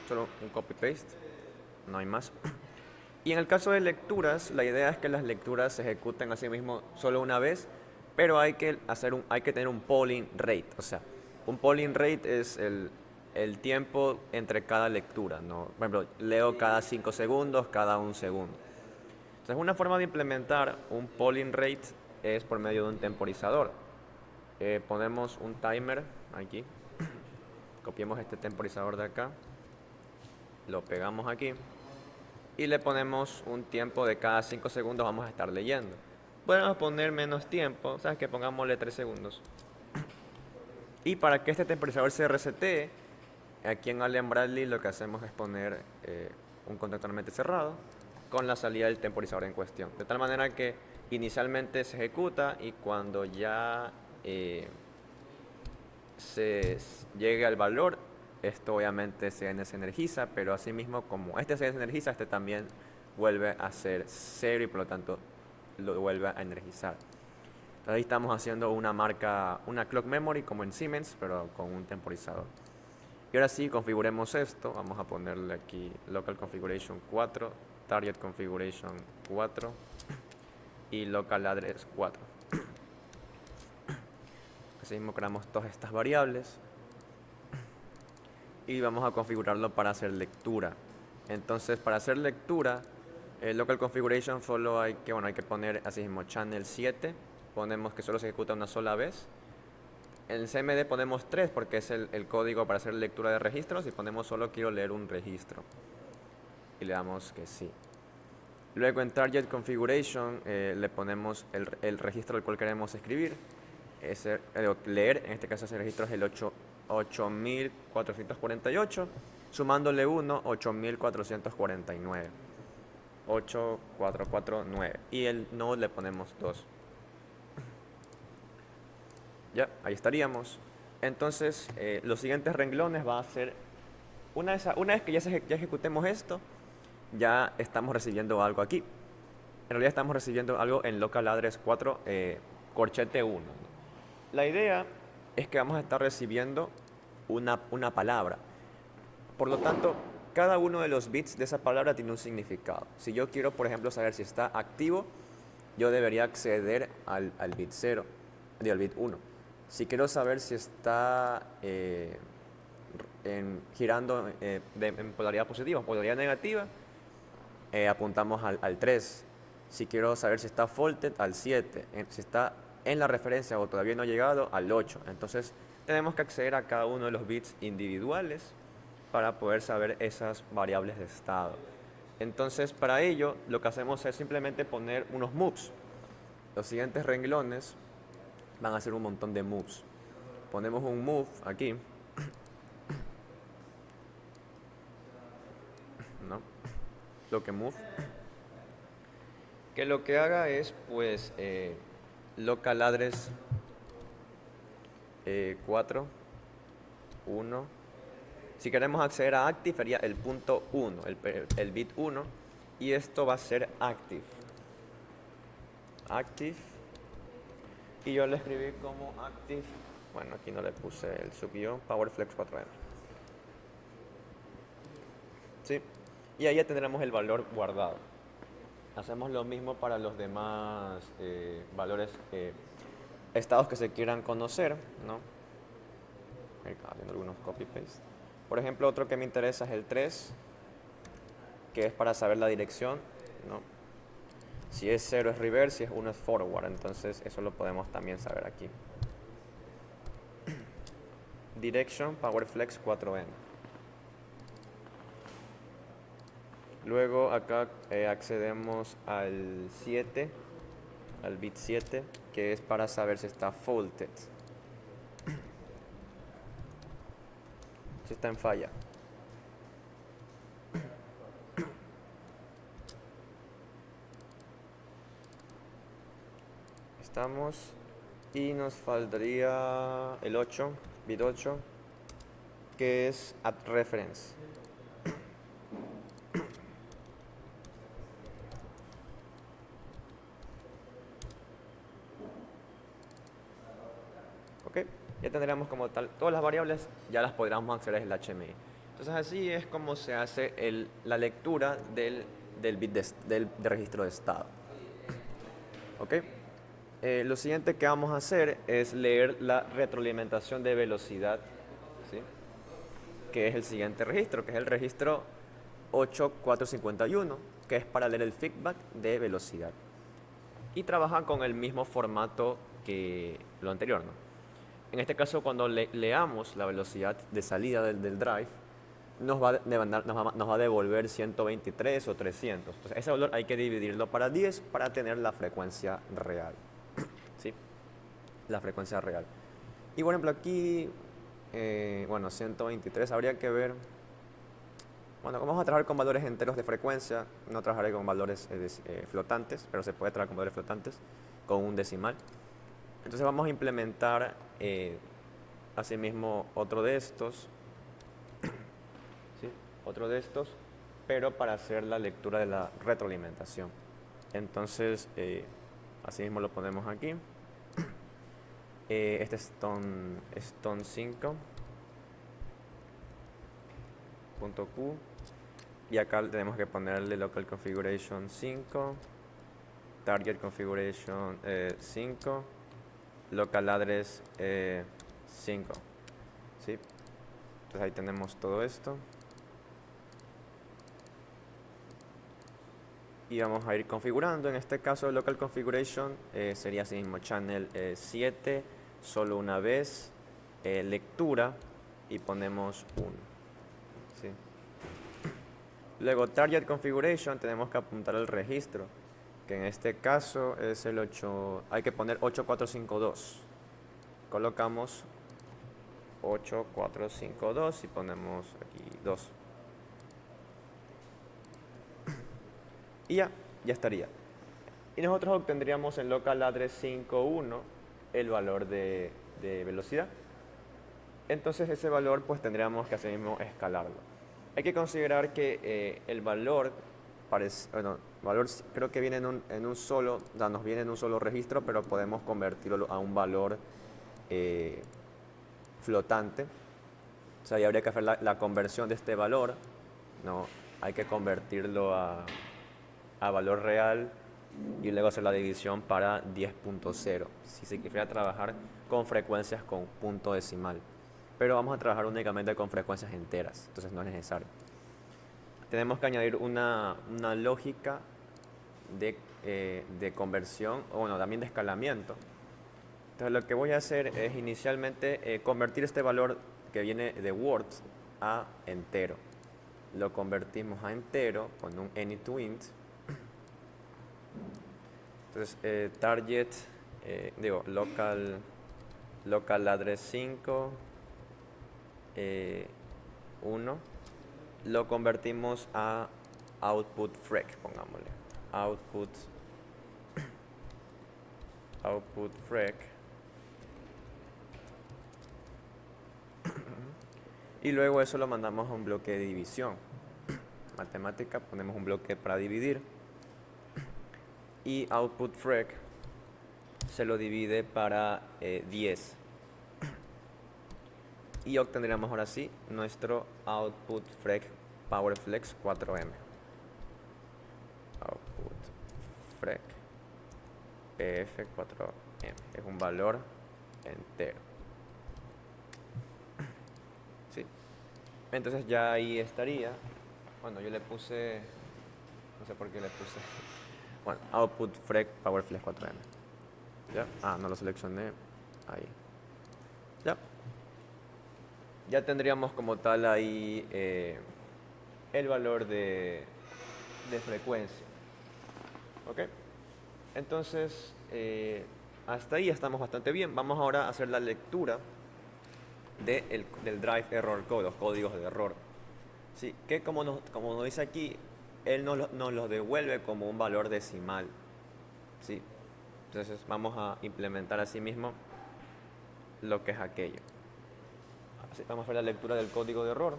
solo un copy-paste, no hay más. Y en el caso de lecturas, la idea es que las lecturas se ejecuten así mismo solo una vez, pero hay que tener un polling rate. O sea, un polling rate es el tiempo entre cada lectura, ¿no? Por ejemplo, leo cada 5 segundos, cada 1 segundo. Entonces, una forma de implementar un polling rate es por medio de un temporizador. Ponemos un timer aquí, copiamos este temporizador de acá, lo pegamos aquí y le ponemos un tiempo de cada 5 segundos vamos a estar leyendo. Podemos poner menos tiempo, ¿sabes? Que pongámosle 3 segundos. Y para que este temporizador se resete, aquí en Allen Bradley lo que hacemos es poner un contacto normalmente cerrado con la salida del temporizador en cuestión. De tal manera que inicialmente se ejecuta y cuando ya se llegue al valor, esto obviamente se desenergiza, pero asimismo como este se desenergiza, este también vuelve a ser cero y por lo tanto lo vuelve a energizar. Entonces ahí estamos haciendo una marca, una clock memory como en Siemens, pero con un temporizador. Y ahora sí, configuremos esto. Vamos a ponerle aquí local configuration 4, target configuration 4 y local address 4. Así mismo creamos todas estas variables y vamos a configurarlo para hacer lectura. Entonces, para hacer lectura, local configuration solo hay que poner así mismo channel 7. Ponemos que solo se ejecuta una sola vez. En el CMD ponemos 3 porque es el código para hacer lectura de registros y ponemos solo quiero leer un registro. Y le damos que sí. Luego en Target Configuration le ponemos el registro al cual queremos escribir. Leer, en este caso ese registro es el 8448, sumándole 1, 8449. 8449. Y el node le ponemos 2. Ya, ahí estaríamos. Entonces, los siguientes renglones va a ser, una vez que ya ejecutemos esto, ya estamos recibiendo algo aquí. En realidad estamos recibiendo algo en local address 4, corchete 1. La idea es que vamos a estar recibiendo una palabra. Por lo tanto, cada uno de los bits de esa palabra tiene un significado. Si yo quiero, por ejemplo, saber si está activo, yo debería acceder al bit 0, al bit 1. Si quiero saber si está girando en polaridad positiva o polaridad negativa, apuntamos al 3. Si quiero saber si está faulted, al 7. Si está en la referencia o todavía no ha llegado, al 8. Entonces tenemos que acceder a cada uno de los bits individuales para poder saber esas variables de estado. Entonces para ello lo que hacemos es simplemente poner unos moves. Los siguientes renglones van a ser un montón de moves. Ponemos un move aquí, ¿no? Lo que move, que lo que haga es pues local address 4, 1. Si queremos acceder a active sería el punto 1, el bit 1, y esto va a ser active. Active. Y yo lo escribí como active. Bueno, aquí no le puse el subguión, PowerFlex 4M. ¿Sí? Y ahí ya tendremos el valor guardado. Hacemos lo mismo para los demás valores, estados que se quieran conocer, ¿no? Haciendo algunos copy-paste. Por ejemplo, otro que me interesa es el 3, que es para saber la dirección, ¿no? Si es 0 es reverse, si es 1 es forward, entonces eso lo podemos también saber aquí. Direction, PowerFlex 4M. Luego acá accedemos al 7, al bit 7, que es para saber si está faulted, si está en falla. Estamos y nos faltaría el 8, bit 8, que es at reference. Ok, ya tendríamos como tal todas las variables, ya las podríamos acceder al HMI. Entonces así es como se hace la lectura del bit del registro de estado. Ok. Lo siguiente que vamos a hacer es leer la retroalimentación de velocidad, ¿sí? Que es el siguiente registro, que es el registro 8451, que es para leer el feedback de velocidad. Y trabaja con el mismo formato que lo anterior, ¿no? En este caso, cuando leamos la velocidad de salida del drive, nos va a devolver 123 o 300. Entonces, ese valor hay que dividirlo para 10 para tener la frecuencia real. ¿Sí? La frecuencia real. Y por ejemplo aquí, bueno, 123, habría que ver. Bueno, como vamos a trabajar con valores enteros de frecuencia, no trabajaré con valores flotantes, pero se puede trabajar con valores flotantes, con un decimal. Entonces vamos a implementar asimismo otro de estos, ¿sí? Otro de estos, pero para hacer la lectura de la retroalimentación. Entonces, asimismo lo ponemos aquí. Este es Stone 5.q. Y acá tenemos que ponerle local configuration 5, target configuration 5, local address 5. ¿Sí? Entonces ahí tenemos todo esto. Y vamos a ir configurando. En este caso, el local configuration sería así mismo: channel 7, solo una vez, lectura, y ponemos 1. ¿Sí? Luego, target configuration, tenemos que apuntar al registro, que en este caso es el 8, hay que poner 8452. Colocamos 8452 y ponemos aquí 2. Y ya estaría. Y nosotros obtendríamos en local address 5.1 el valor de velocidad. Entonces ese valor pues tendríamos que así mismo escalarlo. Hay que considerar que el valor, valor creo que viene en un solo, nos viene en un solo registro, pero podemos convertirlo a un valor flotante. O sea, ya habría que hacer la conversión de este valor, ¿no? Hay que convertirlo a valor real y luego hacer la división para 10.0 si se quisiera trabajar con frecuencias con punto decimal, pero vamos a trabajar únicamente con frecuencias enteras, entonces no es necesario. Tenemos que añadir una lógica de conversión, o bueno, también de escalamiento. Entonces lo que voy a hacer es inicialmente convertir este valor que viene de words a entero. Lo convertimos a entero con un any2int. Entonces, target, local address 5, 1, lo convertimos a output frec, pongámosle. Output frec. Y luego eso lo mandamos a un bloque de división. Matemática, ponemos un bloque para dividir. Y output frec se lo divide para 10. Y obtendríamos ahora sí nuestro output frec PowerFlex 4M. Output frec PF4M. Es un valor entero. ¿Sí? Entonces ya ahí estaría. Bueno, yo le puse, no sé por qué le puse. Bueno, output frec PowerFlex 4M. ¿Ya? No lo seleccioné. Ahí. Ya. Ya tendríamos como tal ahí el valor de frecuencia. ¿Ok? Entonces, hasta ahí estamos bastante bien. Vamos ahora a hacer la lectura del drive error code, los códigos de error. ¿Sí? Que como nos dice aquí, él nos los devuelve como un valor decimal. ¿Sí? Entonces vamos a implementar así mismo lo que es aquello. Así, vamos a hacer la lectura del código de error.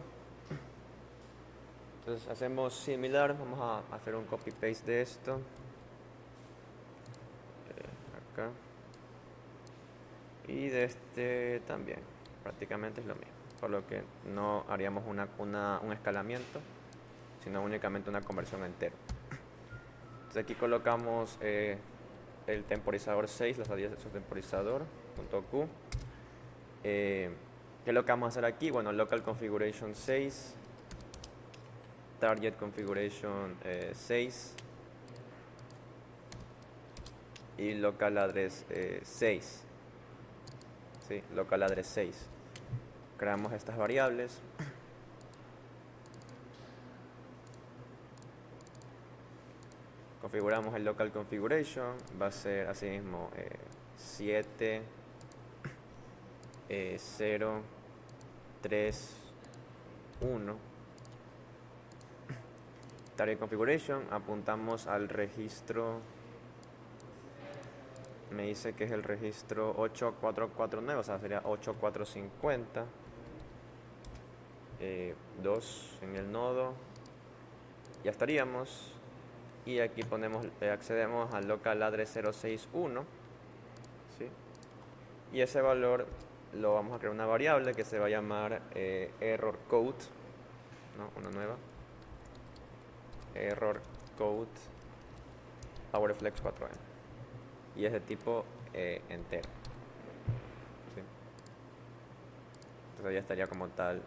Entonces hacemos similar, vamos a hacer un copy paste de esto. Acá. Y de este también, prácticamente es lo mismo. Por lo que no haríamos un escalamiento, sino únicamente una conversión entera. Entonces aquí colocamos el temporizador 6, la salida de su temporizador, .q. ¿Qué es lo que vamos a hacer aquí? Bueno, local configuration 6, target configuration 6 y local address 6. ¿Sí? Local address 6. Creamos estas variables. Configuramos el local configuration, va a ser así mismo 7, 0, 3, 1. Target configuration, apuntamos al registro, me dice que es el registro 8449, o sea, sería 8450. 2 en el nodo, ya estaríamos. Y aquí ponemos, accedemos al local address 061, ¿sí? Y ese valor lo vamos a crear una variable que se va a llamar error code, ¿no? Una nueva error code PowerFlex 4M, y es de tipo entero, ¿sí? Entonces ya estaría como tal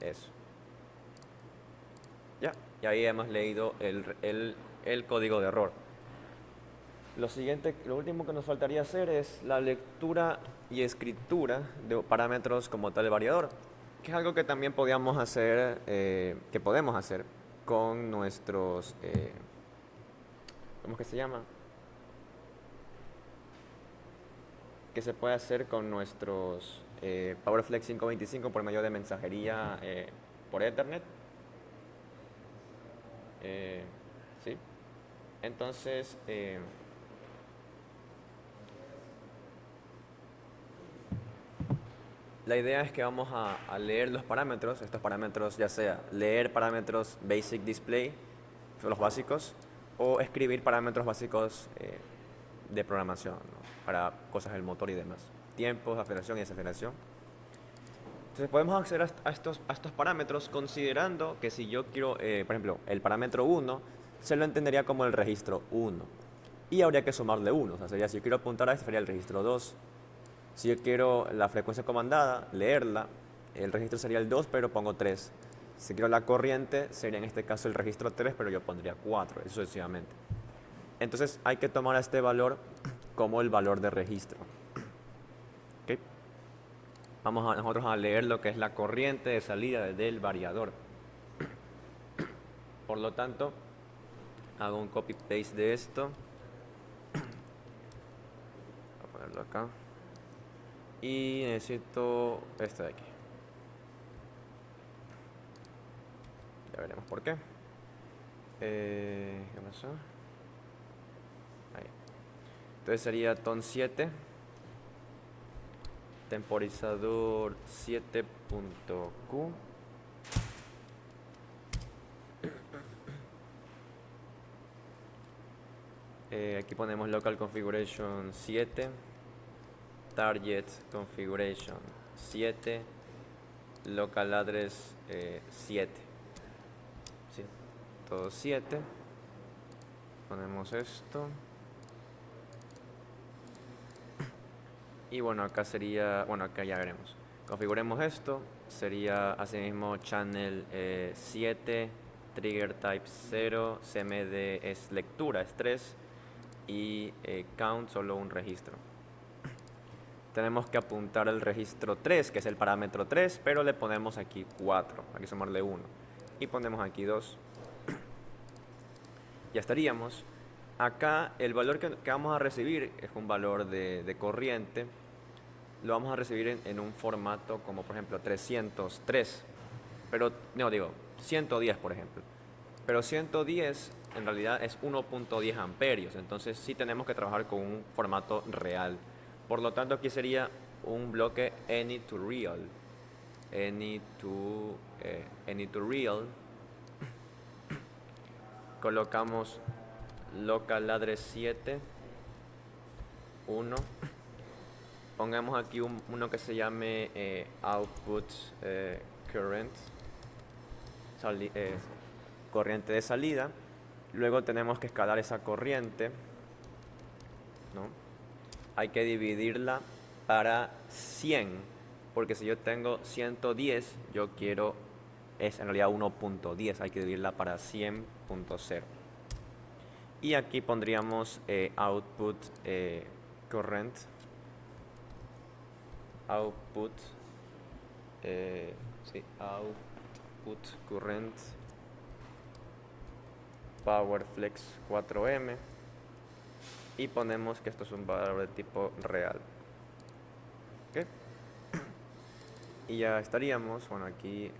eso. Ya, y ahí hemos leído el código de error. Lo último que nos faltaría hacer es la lectura y escritura de parámetros como tal variador, que es algo que también podemos hacer con nuestros, ¿cómo es que se llama? Que se puede hacer con nuestros PowerFlex 525 por medio de mensajería por Ethernet. ¿Sí? Entonces, la idea es que vamos a leer los parámetros, estos parámetros, ya sea leer parámetros basic display, los básicos, o escribir parámetros básicos de programación, ¿no? Para cosas del motor y demás, tiempos, aceleración y desaceleración. Entonces podemos acceder a estos parámetros considerando que si yo quiero, por ejemplo, el parámetro 1, se lo entendería como el registro 1. Y habría que sumarle 1, o sea, sería, si yo quiero apuntar a este, sería el registro 2. Si yo quiero la frecuencia comandada, leerla, el registro sería el 2, pero pongo 3. Si quiero la corriente, sería en este caso el registro 3, pero yo pondría 4, eso sucesivamente. Entonces hay que tomar a este valor como el valor de registro. ¿Okay? Vamos nosotros a leer lo que es la corriente de salida del variador. Por lo tanto, hago un copy paste de esto. Voy a ponerlo acá. Y necesito este de aquí. Ya veremos por qué. ¿Qué pasó? Ahí. Entonces sería ton 7. Temporizador 7.q. Aquí ponemos local configuration 7. Target configuration 7. Local address 7. ¿Sí? Todo 7. Ponemos esto. Y bueno, acá sería, bueno, acá ya veremos. Configuremos esto. Sería asimismo channel 7, trigger type 0, cmd es lectura, es 3, y count solo un registro. Tenemos que apuntar al registro 3, que es el parámetro 3, pero le ponemos aquí 4, aquí sumarle 1. Y ponemos aquí 2. Ya estaríamos. Acá el valor que vamos a recibir es un valor de corriente. Lo vamos a recibir en un formato como por ejemplo 303. Pero, no digo, 110 por ejemplo. Pero 110 en realidad es 1.10 amperios. Entonces sí tenemos que trabajar con un formato real. Por lo tanto aquí sería un bloque any to real. Any to real. Colocamos local address 7, 1. Pongamos aquí uno que se llame output current, corriente de salida. Luego tenemos que escalar esa corriente, ¿no? Hay que dividirla para 100, porque si yo tengo 110, yo quiero, es en realidad 1.10, hay que dividirla para 100.0. Y aquí pondríamos output current, output current PowerFlex 4M, y ponemos que esto es un valor de tipo real. ¿Okay? Y ya estaríamos. Bueno, aquí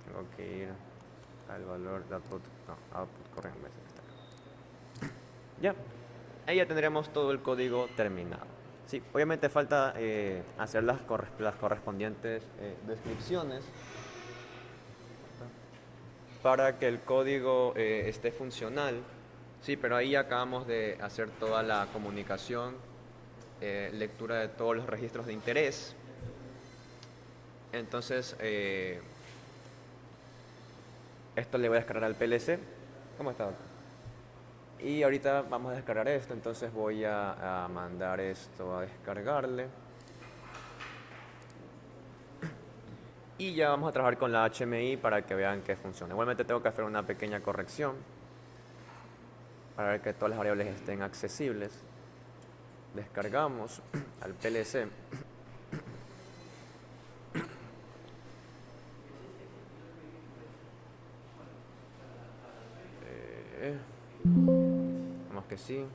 tengo que ir al valor de output, no, output correcto, está acá. Ya, ahí ya tendríamos todo el código terminado. Sí, obviamente falta hacer las correspondientes descripciones para que el código esté funcional. Sí, pero ahí acabamos de hacer toda la comunicación, lectura de todos los registros de interés. Entonces, esto le voy a descargar al PLC. ¿Cómo está, doctor? Y ahorita vamos a descargar esto, entonces voy a mandar esto a descargarle. Y ya vamos a trabajar con la HMI para que vean que funciona. Igualmente tengo que hacer una pequeña corrección para ver que todas las variables estén accesibles. Descargamos al PLC. Vamos que sí.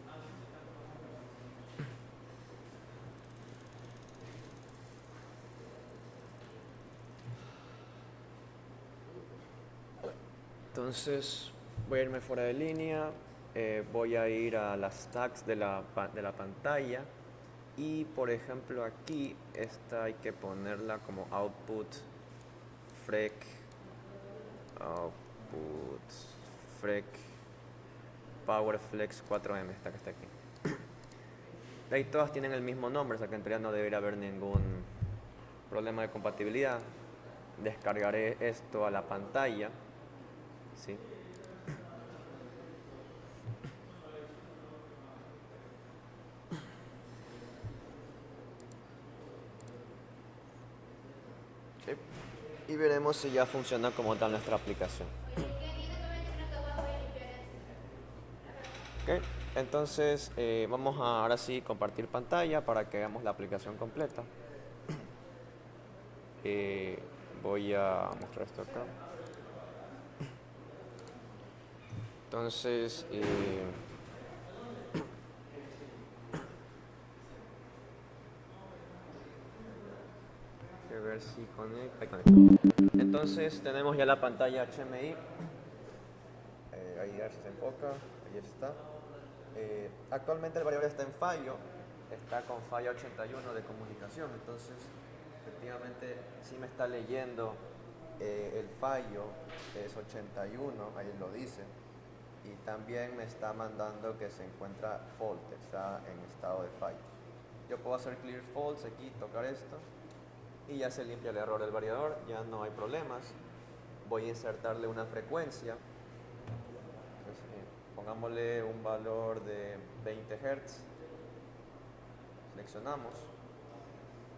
Entonces voy a irme fuera de línea, voy a ir a las tags de la pantalla y por ejemplo aquí esta hay que ponerla como output frec powerflex 4M, esta que está aquí. Ahí todas tienen el mismo nombre, o sea que en realidad no debería haber ningún problema de compatibilidad. Descargaré esto a la pantalla. ¿Sí? Y veremos si ya funciona como tal nuestra aplicación. Ok, entonces vamos a ahora sí compartir pantalla para que veamos la aplicación completa. Voy a mostrar esto acá. Entonces, a ver si conecta. Entonces tenemos ya la pantalla HMI. Ahí a ver si se enfoca. Ahí está. Actualmente el variable está en fallo. Está con falla 81 de comunicación. Entonces, efectivamente, sí me está leyendo el fallo. Es 81, ahí lo dice. Y también me está mandando que se encuentra fault, está en estado de fallo. Yo puedo hacer clear false aquí, tocar esto y ya se limpia el error del variador, ya no hay problemas. Voy a insertarle una frecuencia. Entonces, pongámosle un valor de 20 Hz. Seleccionamos,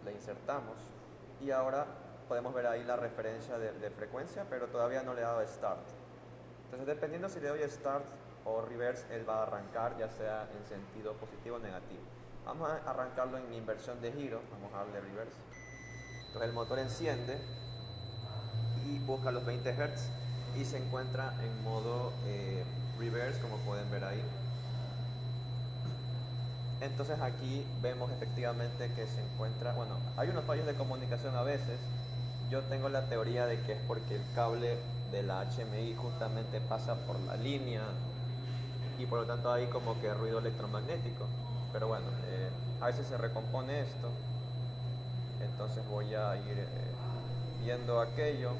le insertamos y ahora podemos ver ahí la referencia de frecuencia, pero todavía no le he dado start. Entonces, dependiendo si le doy start o reverse, él va a arrancar ya sea en sentido positivo o negativo. Vamos a arrancarlo en inversión de giro, vamos a darle reverse. Entonces el motor enciende y busca los 20 Hz y se encuentra en modo reverse, como pueden ver ahí. Entonces aquí vemos efectivamente que se encuentra, bueno, hay unos fallos de comunicación a veces. Yo tengo la teoría de que es porque el cable de la HMI justamente pasa por la línea y por lo tanto hay como que ruido electromagnético. Pero bueno, a veces se recompone esto. Entonces voy a ir viendo aquello.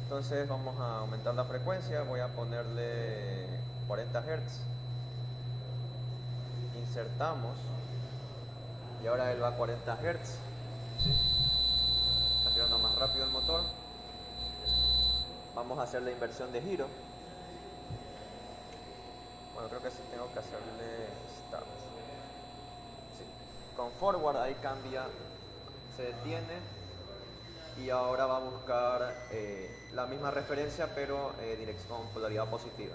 Entonces vamos a aumentar la frecuencia, voy a ponerle 40 Hz, insertamos y ahora él va a 40 Hz, está girando más rápido el motor. Vamos a hacer la inversión de giro. Bueno, creo que sí tengo que hacerle start. Sí. Con forward ahí cambia, se detiene y ahora va a buscar la misma referencia pero dirección polaridad positiva.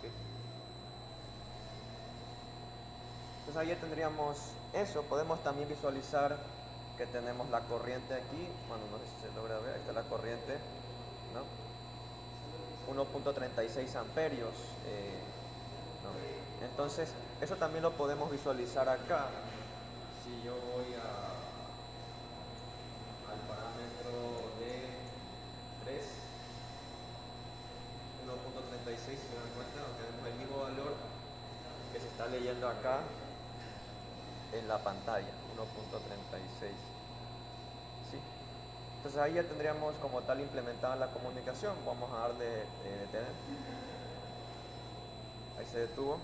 ¿Sí? Entonces ahí ya tendríamos eso. Podemos también visualizar que tenemos la corriente aquí. Bueno, no sé si se logra ver, ahí está la corriente, ¿no? 1.36 amperios, ¿no? Entonces, eso también lo podemos visualizar acá. Si yo voy al parámetro de 3, 1.36, si se dan cuenta, tenemos el mismo valor que se está leyendo acá en la pantalla, 1.36. ¿Sí? Entonces ahí ya tendríamos como tal implementada la comunicación. Vamos a darle detener. Ahí se detuvo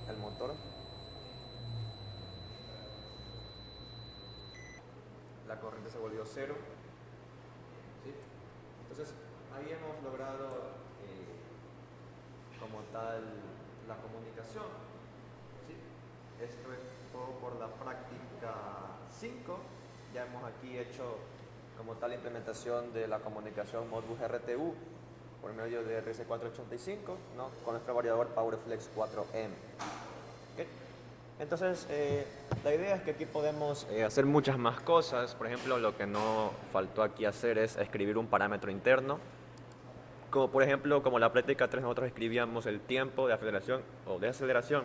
el motor. La corriente se volvió cero. ¿Sí? Entonces ahí hemos logrado como tal la comunicación. ¿Sí? Esto es todo por la práctica 5. Ya hemos aquí hecho como tal implementación de la comunicación Modbus RTU por medio de RS485, ¿no? Con nuestro variador PowerFlex 4M. ¿Okay? Entonces, la idea es que aquí podemos hacer muchas más cosas. Por ejemplo, lo que no faltó aquí hacer es escribir un parámetro interno. Como por ejemplo, como la práctica 3 nosotros escribíamos el tiempo de aceleración o de aceleración,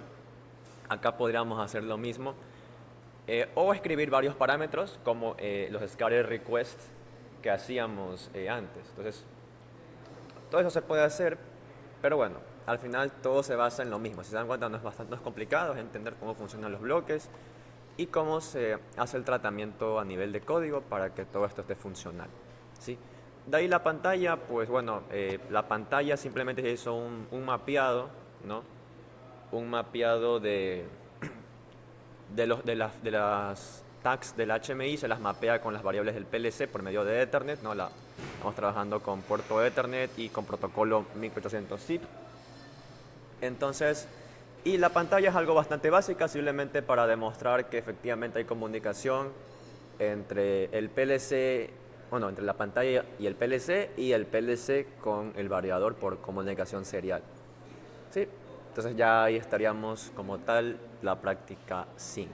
acá podríamos hacer lo mismo. O escribir varios parámetros como los scatter requests que hacíamos antes. Entonces, todo eso se puede hacer, pero bueno, al final todo se basa en lo mismo. Si se dan cuenta, no es bastante complicado, es entender cómo funcionan los bloques y cómo se hace el tratamiento a nivel de código para que todo esto esté funcional, ¿sí? De ahí la pantalla, pues bueno, la pantalla simplemente se hizo un mapeado, ¿no? Un mapeado de las tags del HMI, se las mapea con las variables del PLC por medio de Ethernet, ¿no? Estamos trabajando con puerto Ethernet y con protocolo 1800 ZIP. Entonces, y la pantalla es algo bastante básica, simplemente para demostrar que efectivamente hay comunicación entre el PLC, bueno, entre la pantalla y el PLC con el variador por comunicación serial. ¿Sí? Entonces ya ahí estaríamos como tal la práctica 5.